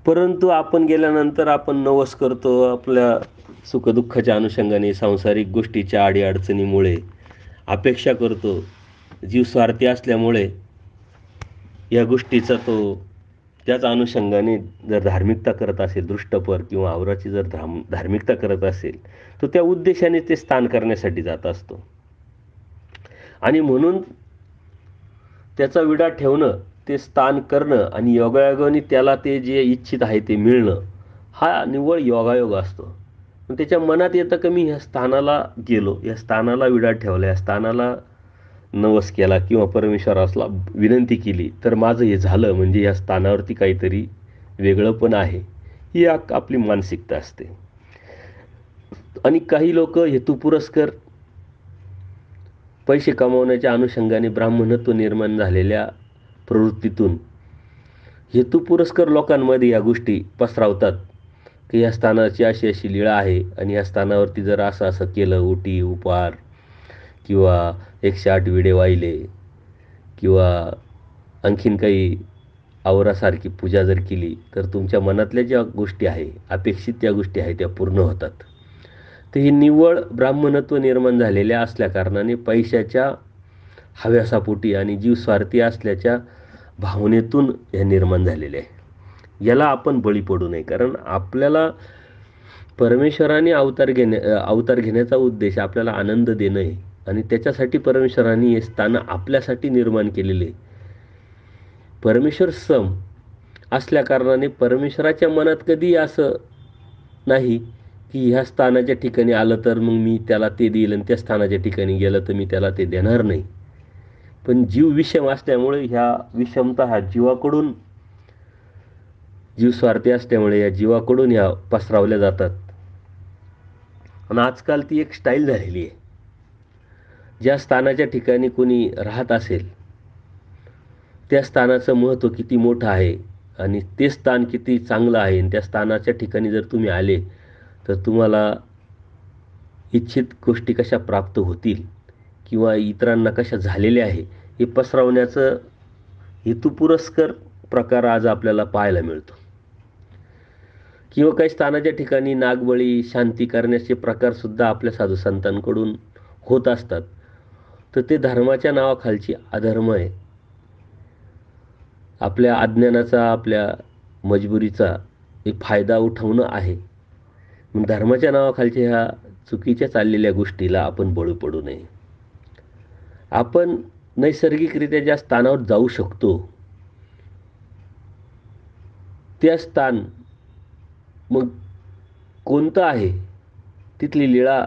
परंतु आपण गेल्यानंतर आपण नवस करतो आपल्या सुखदुःखाच्या अनुषंगाने, सांसारिक गोष्टीच्या अडीअडचणीमुळे अपेक्षा करतो. जीव स्वार्थी असल्यामुळे या गोष्टीचा तो त्याच अनुषंगाने जर धार्मिकता करत असेल, दृष्टपर किंवा आवराची जर धार्मिकता करत असेल, तर त्या उद्देशाने ते स्थान करण्यासाठी जात असतो. आणि म्हणून त्याचा विडा ठेवणं, ते स्थान करणं आणि योगायोगाने त्याला ते जे इच्छित आहे ते मिळणं, हा निव्वळ योगायोग असतो. पण त्याच्या मनात येतं की मी ह्या स्थानाला गेलो, या स्थानाला विडा ठेवला, या स्थानाला नवस केला किंवा परमेश्वराला विनंती केली, तर माझं हे झालं म्हणजे या स्थानावरती काहीतरी वेगळं पण आहे, ही आपली मानसिकता असते. आणि काही लोक हेतुपुरस्कर पैसे कमावण्याच्या अनुषंगाने ब्राह्मणत्व निर्माण झालेल्या प्रवृत्तीतून हेतुपुरस्कर लोकांमध्ये या गोष्टी पसरवतात की या स्थानाची अशी अशी लीळा आहे आणि या स्थानावरती जर असं असं केलं, उटी उपहार किंवा 108 विडे वाहिले किंवा आणखीन काही आवरासारखी पूजा जर केली, तर तुमच्या मनातल्या ज्या गोष्टी आहे, अपेक्षित त्या गोष्टी आहेत, त्या पूर्ण होतात. तर ही निव्वळ ब्राह्मणत्व निर्माण झालेल्या असल्या कारणाने पैशाच्या हव्यासापोटी आणि जीव स्वार्थी असल्याच्या भावनेतून हे निर्माण झालेले आहे. याला आपण बळी पडू नये, कारण आपल्याला परमेश्वराने अवतार घेण्याचा उद्देश आपल्याला आनंद देणं आहे आणि त्याच्यासाठी परमेश्वराने हे स्थान आपल्यासाठी निर्माण केलेले. परमेश्वर सम असल्या कारणाने परमेश्वराच्या मनात कधी असं नाही की ह्या स्थानाच्या ठिकाणी आलं तर मग मी त्याला ते देईल आणि त्या स्थानाच्या ठिकाणी गेलं तर मी त्याला ते देणार नाही. पण जीव विषम असल्यामुळे ह्या विषमता ह्या जीवाकडून, जीव स्वार्थी असल्यामुळे या जीवाकडून ह्या पसरवल्या जातात. आणि आजकाल ती एक स्टाईल झालेली आहे. ज्या स्थानाच्या ठिकाणी कोणी राहत असेल त्या स्थानाचं महत्त्व किती मोठं आहे आणि ते स्थान किती चांगलं आहे आणि त्या स्थानाच्या ठिकाणी जर तुम्ही आले तर तुम्हाला इच्छित गोष्टी कशा प्राप्त होतील किंवा इतरांना कशा झालेल्या आहे हे पसरवण्याचं हेतुपुरस्कर प्रकार आज आपल्याला पाहायला मिळतो. किंवा काही स्थानाच्या ठिकाणी नागबळी, शांती करण्याचे प्रकारसुद्धा आपल्या साधुसंतांकडून होत असतात. तर ते धर्माच्या नावाखालची अधर्म आहे. आपल्या अज्ञानाचा, आपल्या मजबुरीचा एक फायदा उठवणं आहे. मग धर्माच्या नावाखालच्या ह्या चुकीच्या चाललेल्या गोष्टीला आपण बळी पडू नये. आपण नैसर्गिकरित्या ज्या स्थानावर जाऊ शकतो त्या स्थान मग कोणतं आहे तिथली लीळा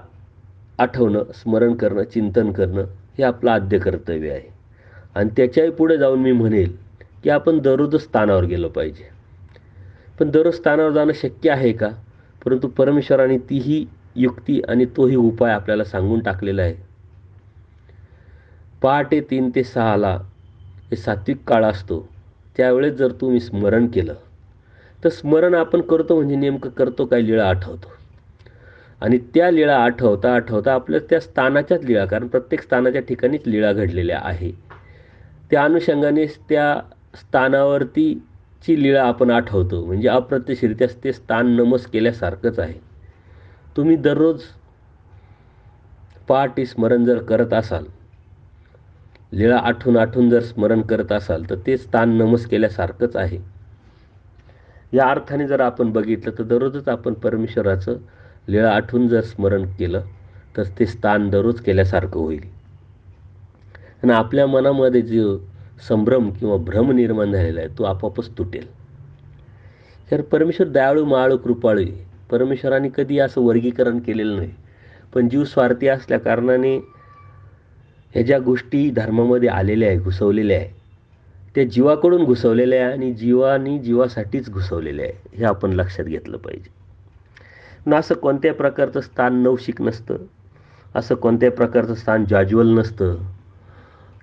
आठवणं, स्मरण करणं, चिंतन करणं हे आपलं आद्य कर्तव्य आहे. आणि त्याच्याही पुढे जाऊन मी म्हणेल की आपण दररोज स्थानावर गेलो पाहिजे. पण दररोज स्थानावर जाणं शक्य आहे का? परंतु परमेश्वराने तीही युक्ती आणि तोही उपाय आपल्याला सांगून टाकलेला आहे. पहाटे 3 ते 6ला हे सात्विक काळ असतो, त्यावेळेस जर तुम्ही स्मरण केलं तर स्मरण आपण करतो म्हणजे नेमकं करतो काय, लीळा आठवतो. आणि त्या लीळा आठवता आठवता आपल्या त्या स्थानाच्याच लीळा, कारण प्रत्येक स्थानाच्या ठिकाणीच लीळा घडलेल्या आहे, त्या अनुषंगाने त्या स्थानावरतीची लीळा आपण आठवतो. म्हणजे अप्रत्यक्षरित्या ते स्थान नमस केल्यासारखंच आहे. तुम्ही दररोज पहाटे स्मरण जर करत असाल, लीळा आठवून आठवून जर स्मरण करत असाल तर ते स्थान नमस केल्यासारखंच आहे. या अर्थाने जर आपण बघितलं तर दररोजच आपण परमेश्वराचं लीळा आठवून जर स्मरण केलं तर ते स्थान दररोज केल्यासारखं होईल. आणि आपल्या मनामध्ये जो संभ्रम किंवा भ्रम निर्माण झालेला आहे तो आपोआपच तुटेल. तर परमेश्वर दयाळू, माळू, कृपाळू आहे. परमेश्वराने कधी असं वर्गीकरण केलेलं नाही. पण जीव स्वार्थी असल्या कारणाने ह्या ज्या गोष्टी धर्मामध्ये आलेल्या आहे, घुसवलेल्या आहे, त्या जीवाकडून घुसवलेल्या आहे आणि जीवानी जीवासाठीच घुसवलेल्या आहे, हे आपण लक्षात घेतलं पाहिजे. पण असं कोणत्याही प्रकारचं स्थान नवशिक नसतं, असं कोणत्याही प्रकारचं स्थान जाज्वल नसतं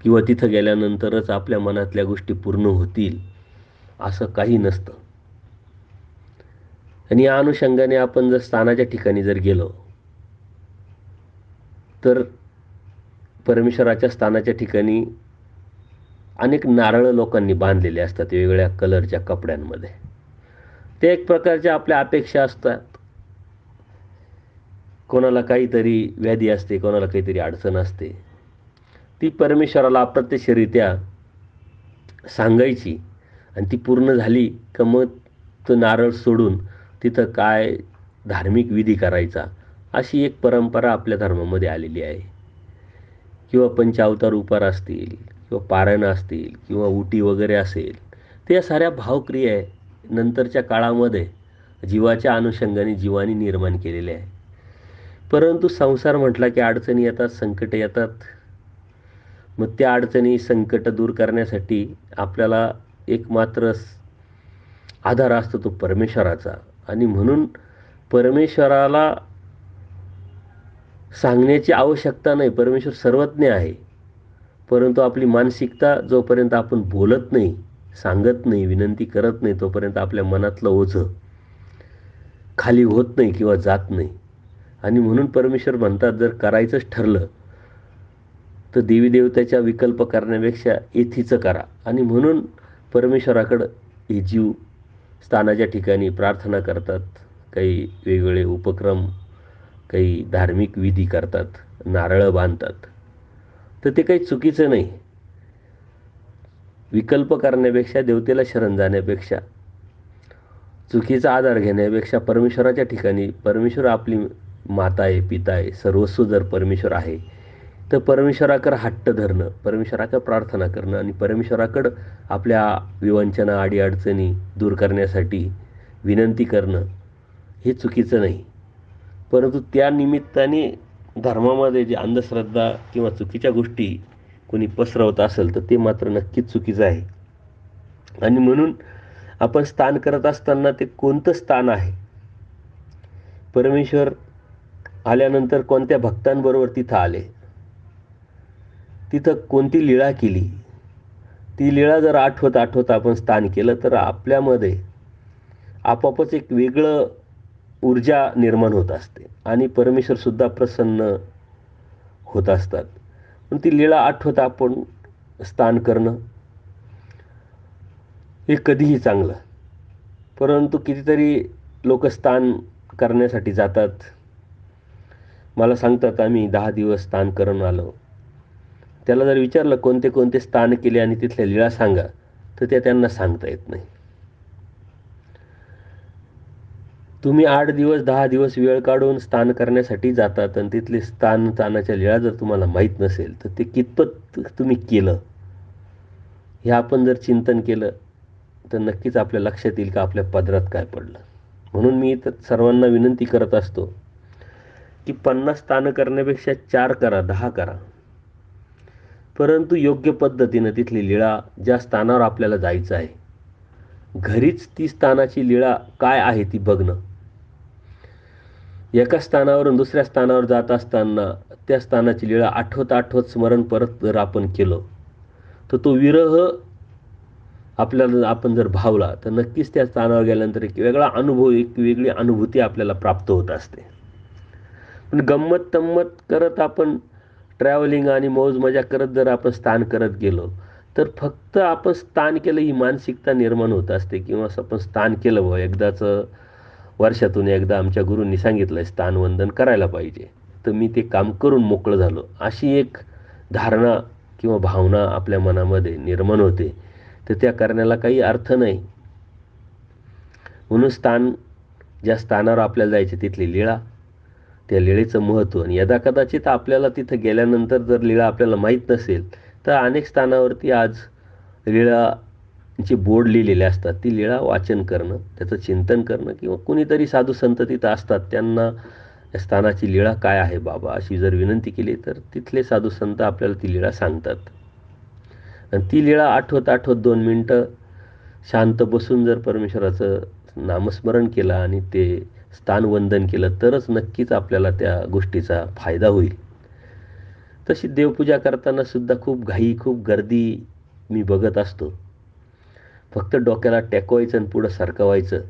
किंवा तिथं गेल्यानंतरच आपल्या मनातल्या गोष्टी पूर्ण होतील असं काही नसतं. आणि या अनुषंगाने आपण जर स्थानाच्या ठिकाणी जर गेलो तर परमेश्वराच्या स्थानाच्या ठिकाणी अनेक नारळ लोकांनी बांधलेले असतात वेगवेगळ्या कलरच्या कपड्यांमध्ये. ते एक प्रकारच्या आपल्या अपेक्षा असतात. कोणाला काहीतरी व्याधी असते, कोणाला काहीतरी अडचण असते. ती परमेश्वराला अप्रत्यक्षरित्या सांगायची आणि ती पूर्ण झाली का मग तो नारळ सोडून तिथं काय धार्मिक विधी करायचा, अशी एक परंपरा आपल्या धर्मामध्ये आलेली आहे. किंवा पंचावतार उपार असतील किंवा पारायणं असतील किंवा उटी वगैरे असेल, तर या साऱ्या भावक्रिया नंतरच्या काळामध्ये जीवाच्या अनुषंगाने जीवाने निर्माण केलेल्या आहे. परंतु संसार म्हटला की अडचणी येतात, संकट येतात. मग त्या अडचणी संकट दूर करण्यासाठी आपल्याला एक मात्र आधार असतो, तो परमेश्वराचा. आणि म्हणून परमेश्वराला सांगण्याची आवश्यकता नाही, परमेश्वर सर्वज्ञ आहे. परंतु आपली मानसिकता जोपर्यंत आपण बोलत नाही, सांगत नाही, विनंती करत नाही, तोपर्यंत आपल्या मनातलं ओझं खाली होत नाही किंवा जात नाही. आणि म्हणून परमेश्वर म्हणतात, जर करायचंच ठरलं तर देवी देवताच्या विकल्प करण्यापेक्षा येथीचं करा. आणि म्हणून परमेश्वराकडं हे जीव स्थानाच्या ठिकाणी प्रार्थना करतात, काही वेगवेगळे उपक्रम, काही धार्मिक विधी करतात, नारळं बांधतात. तर ते काही चुकीचं नाही. विकल्प करण्यापेक्षा, देवतेला शरण जाण्यापेक्षा, चुकीचा आधार घेण्यापेक्षा परमेश्वराच्या ठिकाणी, परमेश्वर आपली माता आहे, पिता आहे, सर्वस्व जर परमेश्वर आहे, तर परमेश्वराकडं हट्ट धरणं, परमेश्वराकडं प्रार्थना करणं आणि परमेश्वराकडं आपल्या विवंचना, अडीअडचणी दूर करण्यासाठी विनंती करणं हे चुकीचं नाही. परंतु त्या निमित्ताने धर्मामध्ये जे अंधश्रद्धा किंवा चुकीच्या गोष्टी कोणी पसरवत असेल तर ते मात्र नक्कीच चुकीचं आहे. आणि म्हणून आपण स्थान करत असताना ते कोणतं स्थान आहे, परमेश्वर आल्यानंतर कोणत्या भक्तांबरोबर तिथं आले, तिथं कोणती लीळा केली, ती लीळा जर आठवत आपण स्थान केलं तर आपल्यामध्ये आपोआपच एक वेगळं ऊर्जा निर्माण होत असते आणि परमेश्वरसुद्धा प्रसन्न होत असतात. पण ती लीळा आठवत आपण स्थान करणं हे कधीही चांगलं. परंतु कितीतरी लोक स्थान करण्यासाठी जातात, मला सांगतात आम्ही 10 दिवस स्थान करून आलो. त्याला जर विचारलं कोणते कोणते स्थान केले आणि तिथल्या लीळा सांगा, तर त्या त्यांना सांगता येत नाही. तुम्ही 8 दिवस 10 दिवस वेळ काढून स्थान करण्यासाठी जातात आणि तिथले स्थानाच्या लीळा जर तुम्हाला माहीत नसेल तर ते कितपत तुम्ही केलं, हे आपण जर चिंतन केलं तर नक्कीच आपल्या लक्षात येईल का आपल्या पदरात काय पडलं. म्हणून मी तर सर्वांना विनंती करत असतो की 50 स्थानं करण्यापेक्षा 4 करा, 10 करा, परंतु योग्य पद्धतीनं तिथली लीळा, ज्या स्थानावर आपल्याला जायचं आहे, घरीच ती स्थानाची लीळा काय आहे ती बघणं. एका स्थानावरून दुसऱ्या स्थानावर जात असताना त्या स्थानाची लीळा आठवत स्मरण परत जर आपण केलं तर तो विरह आपल्याला आपण जर भावला तर नक्कीच त्या स्थानावर गेल्यानंतर एक वेगळा अनुभव, एक वेगळी अनुभूती आपल्याला प्राप्त होत असते. पण गंमत तंमत करत आपण ट्रॅव्हलिंग आणि मौज मजा करत जर आपण स्थान करत गेलो तर फक्त आपण स्थान केलं ही मानसिकता निर्माण होत असते. किंवा आपण स्थान केलं व एकदाचं, वर्षातून एकदा आमच्या गुरूंनी सांगितलं स्थानवंदन करायला पाहिजे, तर मी ते काम करून मोकळं झालो, अशी एक धारणा किंवा भावना आपल्या मनामध्ये निर्माण होते. तर त्या करण्याला काही अर्थ नाही. म्हणून ज्या स्थानावर आपल्याला जायचे तिथली लीळा, त्या लीळेचं महत्त्व, आणि यदाकदाचित आपल्याला तिथं गेल्यानंतर जर लीळा आपल्याला माहीत नसेल तर अनेक स्थानावरती आज लीळाचे बोर्ड लिहिलेले असतात, ती लीळा वाचन करणं, त्याचं चिंतन करणं, किंवा कुणीतरी साधू संत तिथं असतात त्यांना या स्थानाची लीळा काय आहे बाबा अशी जर विनंती केली तर तिथले साधू संत आपल्याला ती लीळा सांगतात. आणि ती लीळा आठवत 2 मिनटं शांत बसून जर परमेश्वराचं नामस्मरण केलं आणि ते स्थानवंदन केलं तरच नक्कीच आपल्याला त्या गोष्टीचा फायदा होईल. तशी देवपूजा करताना सुद्धा खूप घाई, खूप गर्दी मी बघत असतो. फक्त डोक्याला टेकवायचं आणि पुढं सरकवायचं,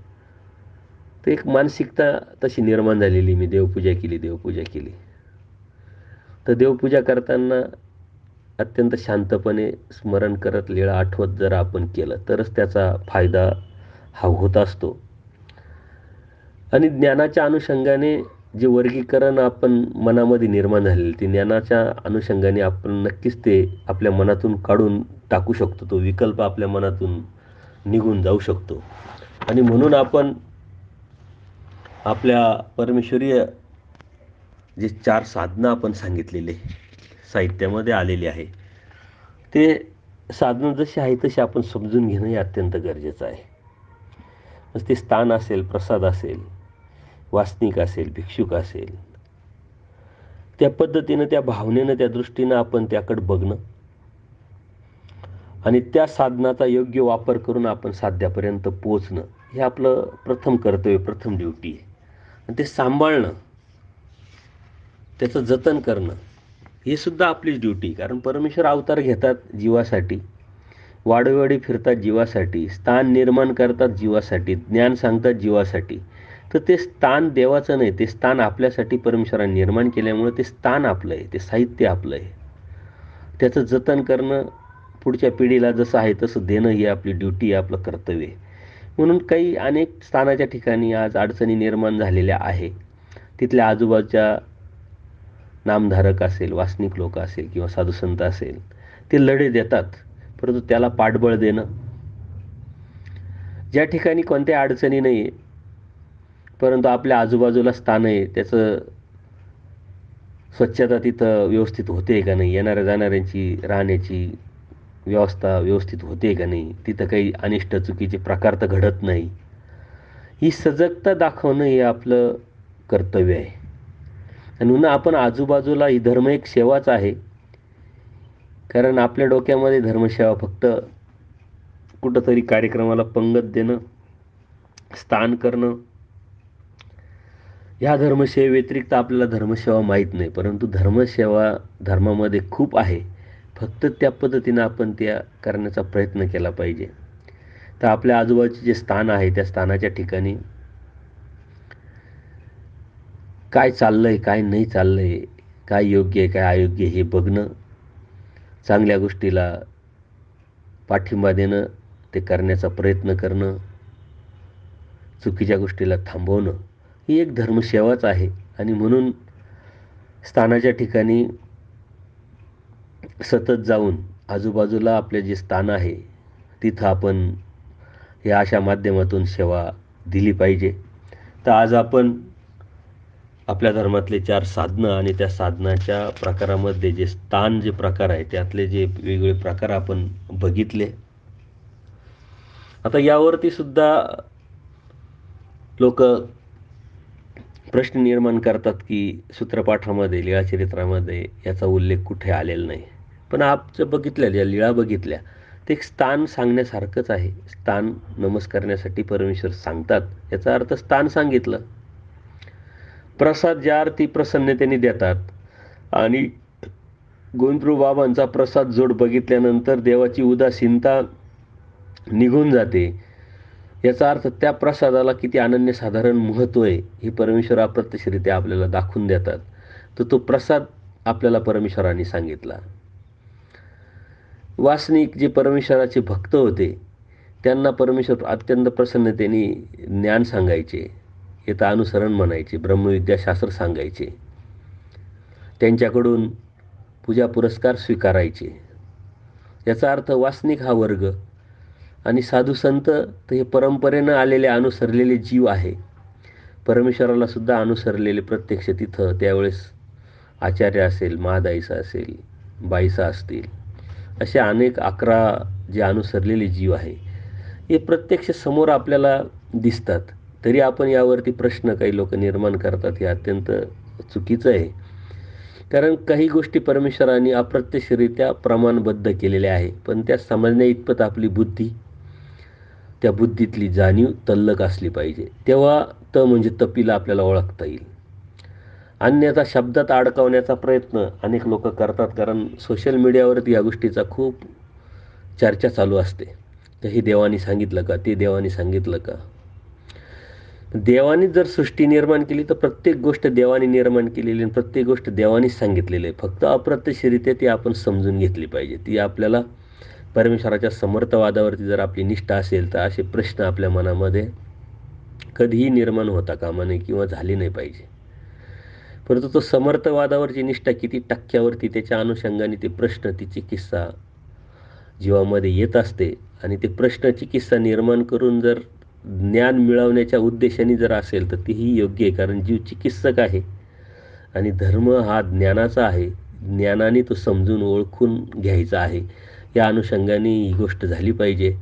तर एक मानसिकता तशी निर्माण झालेली, मी देवपूजा केली. तर देवपूजा करताना अत्यंत शांतपणे स्मरण करत लीळा आठवत जर आपण केलं तरच त्याचा फायदा हा होत असतो. आणि ज्ञानाच्या अनुषंगाने जे वर्गीकरण आपण मनामध्ये निर्माण झालेलं, ते ज्ञानाच्या अनुषंगाने आपण नक्कीच ते आपल्या मनातून काढून टाकू शकतो. तो विकल्प आपल्या मनातून निघून जाऊ शकतो. आणि म्हणून आपण आपल्या परमेश्वरीय जे 4 साधनं आपण सांगितलेले, साहित्यामध्ये आलेली आहे, ते साधनं जशी आहे तशी आपण समजून घेणं हे अत्यंत गरजेचं आहे. मग ते स्थान असेल, प्रसाद असेल, वासनिक असेल, भिक्षुक असेल, त्या पद्धतीनं, त्या भावनेनं, त्या दृष्टीनं आपण त्याकडे बघणं आणि त्या साधनाचा योग्य वापर करून आपण साध्यापर्यंत पोहोचणं हे आपलं प्रथम कर्तव्य, प्रथम ड्युटी आहे. आणि ते सांभाळणं, त्याचं जतन करणं ही सुद्धा आपलीच ड्युटी. कारण परमेश्वर अवतार घेतात जीवासाठी, वाडोवाडी फिरतात जीवासाठी, स्थान निर्माण करतात जीवासाठी, ज्ञान सांगतात जीवासाठी. तर ते स्थान देवाचं नाही, ते स्थान आपल्यासाठी परमेश्वराने निर्माण केल्यामुळे ते स्थान आपलं आहे, ते साहित्य आपलं आहे. त्याचं जतन करणं, पुढच्या पिढीला जसं आहे तसं देणं ही आपली ड्युटी आहे, आपलं कर्तव्य आहे. म्हणून अनेक स्थानाच्या ठिकाणी आज अडचणी निर्माण झालेल्या आहे. तिथल्या आजूबाजूच्या नामधारक असेल, वासनिक लोक असेल किंवा साधुसंत असेल, ते लढे देतात, परंतु त्याला पाठबळ देणं, ज्या ठिकाणी कोणत्या अडचणी नाही आहे परंतु आपल्या आजूबाजूला स्थान आहे, त्याचं स्वच्छता तिथं व्यवस्थित होते का नाही, येणाऱ्या जाणाऱ्यांची राहण्याची व्यवस्था व्यवस्थित होते का नाही, तिथं काही अनिष्ट चुकीचे प्रकार तर घडत नाही, ही सजगता दाखवणं हे आपलं कर्तव्य आहे. आणि म्हणून आपण आजूबाजूला ही धर्म एक सेवाच आहे. कारण आपल्या डोक्यामध्ये धर्मसेवा फक्त कुठंतरी कार्यक्रमाला पंगत देणं, स्थान करणं, ह्या धर्मसेवेव्यतिरिक्त आपल्याला धर्मसेवा माहीत नाही. परंतु धर्मसेवा धर्मामध्ये खूप आहे, फक्त त्या पद्धतीनं आपण त्या करण्याचा प्रयत्न केला पाहिजे. तर आपल्या आजूबाजूचे जे स्थान आहे त्या स्थानाच्या ठिकाणी काय चाललंय, काय नाही चाललंय, काय योग्य आहे, काय अयोग्य हे बघणं, चांगल्या गोष्टीला पाठिंबा देणं, ते करण्याचा प्रयत्न करणं, चुकीच्या गोष्टीला थांबवणं ही एक धर्मसेवाच आहे. आणि म्हणून स्थानाच्या ठिकाणी सतत जाऊन आजूबाजूला आपले जे स्थान आहे तिथं आपण या अशा माध्यमातून सेवा दिली पाहिजे. तर आज आपण आपल्या धर्मातले 4 साधनं आणि त्या साधनाच्या प्रकारामध्ये जे स्थान, जे प्रकार आहे त्यातले जे वेगवेगळे प्रकार आपण बघितले. आता यावरती सुद्धा लोक प्रश्न निर्माण करतात की सूत्रपाठामध्ये, लीळाचरित्रामध्ये याचा उल्लेख कुठे आलेला नाही. पण आपण बघितल्या, ज्या लीळा बघितल्या, ते एक स्थान सांगण्यासारखंच आहे. स्थान नमस्कारण्यासाठी परमेश्वर सांगतात, याचा अर्थ स्थान सांगितलं. प्रसाद ज्या अर्थी प्रसन्नतेने देतात आणि गोविंदप्रभू बाबांचा प्रसाद जोड बघितल्यानंतर देवाची उदासीनता निघून जाते, याचा अर्थ त्या प्रसादाला किती अनन्यसाधारण महत्त्व आहे हे परमेश्वर अप्रत्यक्षरित्या आपल्याला दाखवून देतात. तर तो प्रसाद आपल्याला परमेश्वराने सांगितला. वासनिक जे परमेश्वराचे भक्त होते त्यांना परमेश्वर अत्यंत प्रसन्नतेने ज्ञान सांगायचे, येतं अनुसरण म्हणायचे, ब्रह्मविद्याशास्त्र सांगायचे, त्यांच्याकडून पूजा पुरस्कार स्वीकारायचे. याचा अर्थ वासनिक हा वर्ग आणि साधुसंत तर हे परंपरेनं आलेले अनुसरलेले जीव आहे. परमेश्वराला सुद्धा अनुसरलेले प्रत्यक्ष तिथं त्यावेळेस आचार्य असेल, महादाईसा असेल, बाईसा असतील, असे अनेक 11 जे अनुसरलेले जीव आहे हे प्रत्यक्ष समोर आपल्याला दिसतात. तरी आपण यावरती प्रश्न काही लोक निर्माण करतात, हे अत्यंत चुकीचं आहे. कारण काही गोष्टी परमेश्वराने अप्रत्यक्षरित्या प्रमाणबद्ध केलेल्या आहे, पण त्या समजण्या इतपत आपली बुद्धी, त्या बुद्धीतली जाणीव तल्लक असली पाहिजे. तेव्हा म्हणजे तपीला आपल्याला ओळखता येईल. अन्यथा शब्दात अडकवण्याचा प्रयत्न अनेक लोक करतात. कारण सोशल मीडियावरती या गोष्टीचा खूप चर्चा चालू असते. तर हे देवाने सांगितलं का, ते देवाने सांगितलं का. देवाने जर सृष्टी निर्माण केली तर प्रत्येक गोष्ट देवाने निर्माण केलेली आणि प्रत्येक गोष्ट देवानेच सांगितलेली आहे. फक्त अप्रत्यक्षरित्या ती आपण समजून घेतली पाहिजे. ती आपल्याला परमेश्वराच्या समर्थवादावरती जर आपली निष्ठा असेल तर असे प्रश्न आपल्या मनामध्ये कधीही निर्माण होता कामा नये किंवा झाली नाही पाहिजे. परंतु तो समर्थवादावरची निष्ठा किती टक्क्यावरती त्याच्या अनुषंगाने ते प्रश्न, तिची किस्सा जीवामध्ये येत असते आणि ते प्रश्नाची किस्सा निर्माण करून जर ज्ञान मिळवण्याच्या उद्देशाने जर असेल तर तीही योग्य आहे. कारण जीव चिकित्सक आहे आणि धर्म हा ज्ञानाचा आहे. ज्ञानाने तो समजून ओळखून घ्यायचा आहे. या अनुषंगाने ही गोष्ट झाली पाहिजे.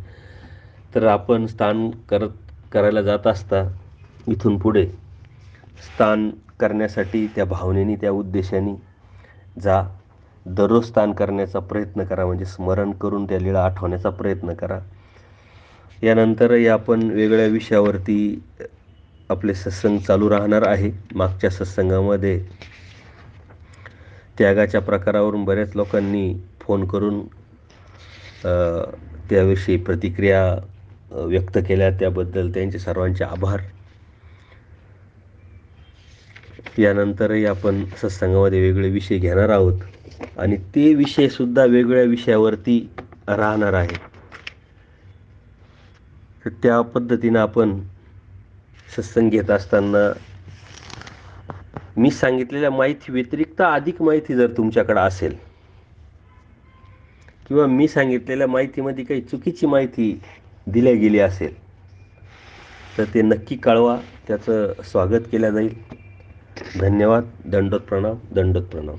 तर आपण स्थान करायला जात असता इथून पुढे स्थान करण्यासाठी त्या भावनेने, त्या उद्देशाने जा. दररोज स्थान करण्याचा प्रयत्न करा, म्हणजे स्मरण करून त्या लीळा आठवण्याचा प्रयत्न करा. यानंतरही आपण वेगळ्या विषयावरती आपले सत्संग चालू राहणार आहे. मागच्या सत्संगामध्ये त्यागाच्या प्रकारावरून बऱ्याच लोकांनी फोन करून त्याविषयी प्रतिक्रिया व्यक्त केल्या. त्याबद्दल त्यांचे सर्वांचे आभार. यानंतरही आपण सत्संगामध्ये वेगळे विषय घेणार आहोत आणि ते विषयसुद्धा वेगळ्या विषयावरती राहणार आहे. तर त्या पद्धतीनं आपण सत्संग घेत असताना मी सांगितलेल्या माहिती व्यतिरिक्त अधिक माहिती जर तुमच्याकडे असेल किंवा मी सांगितलेल्या माहितीमध्ये काही चुकीची माहिती दिल्या गेली असेल तर ते नक्की कळवा. त्याचं स्वागत केलं जाईल. धन्यवाद. दंडोत प्रणाम. दंडोत प्रणाम.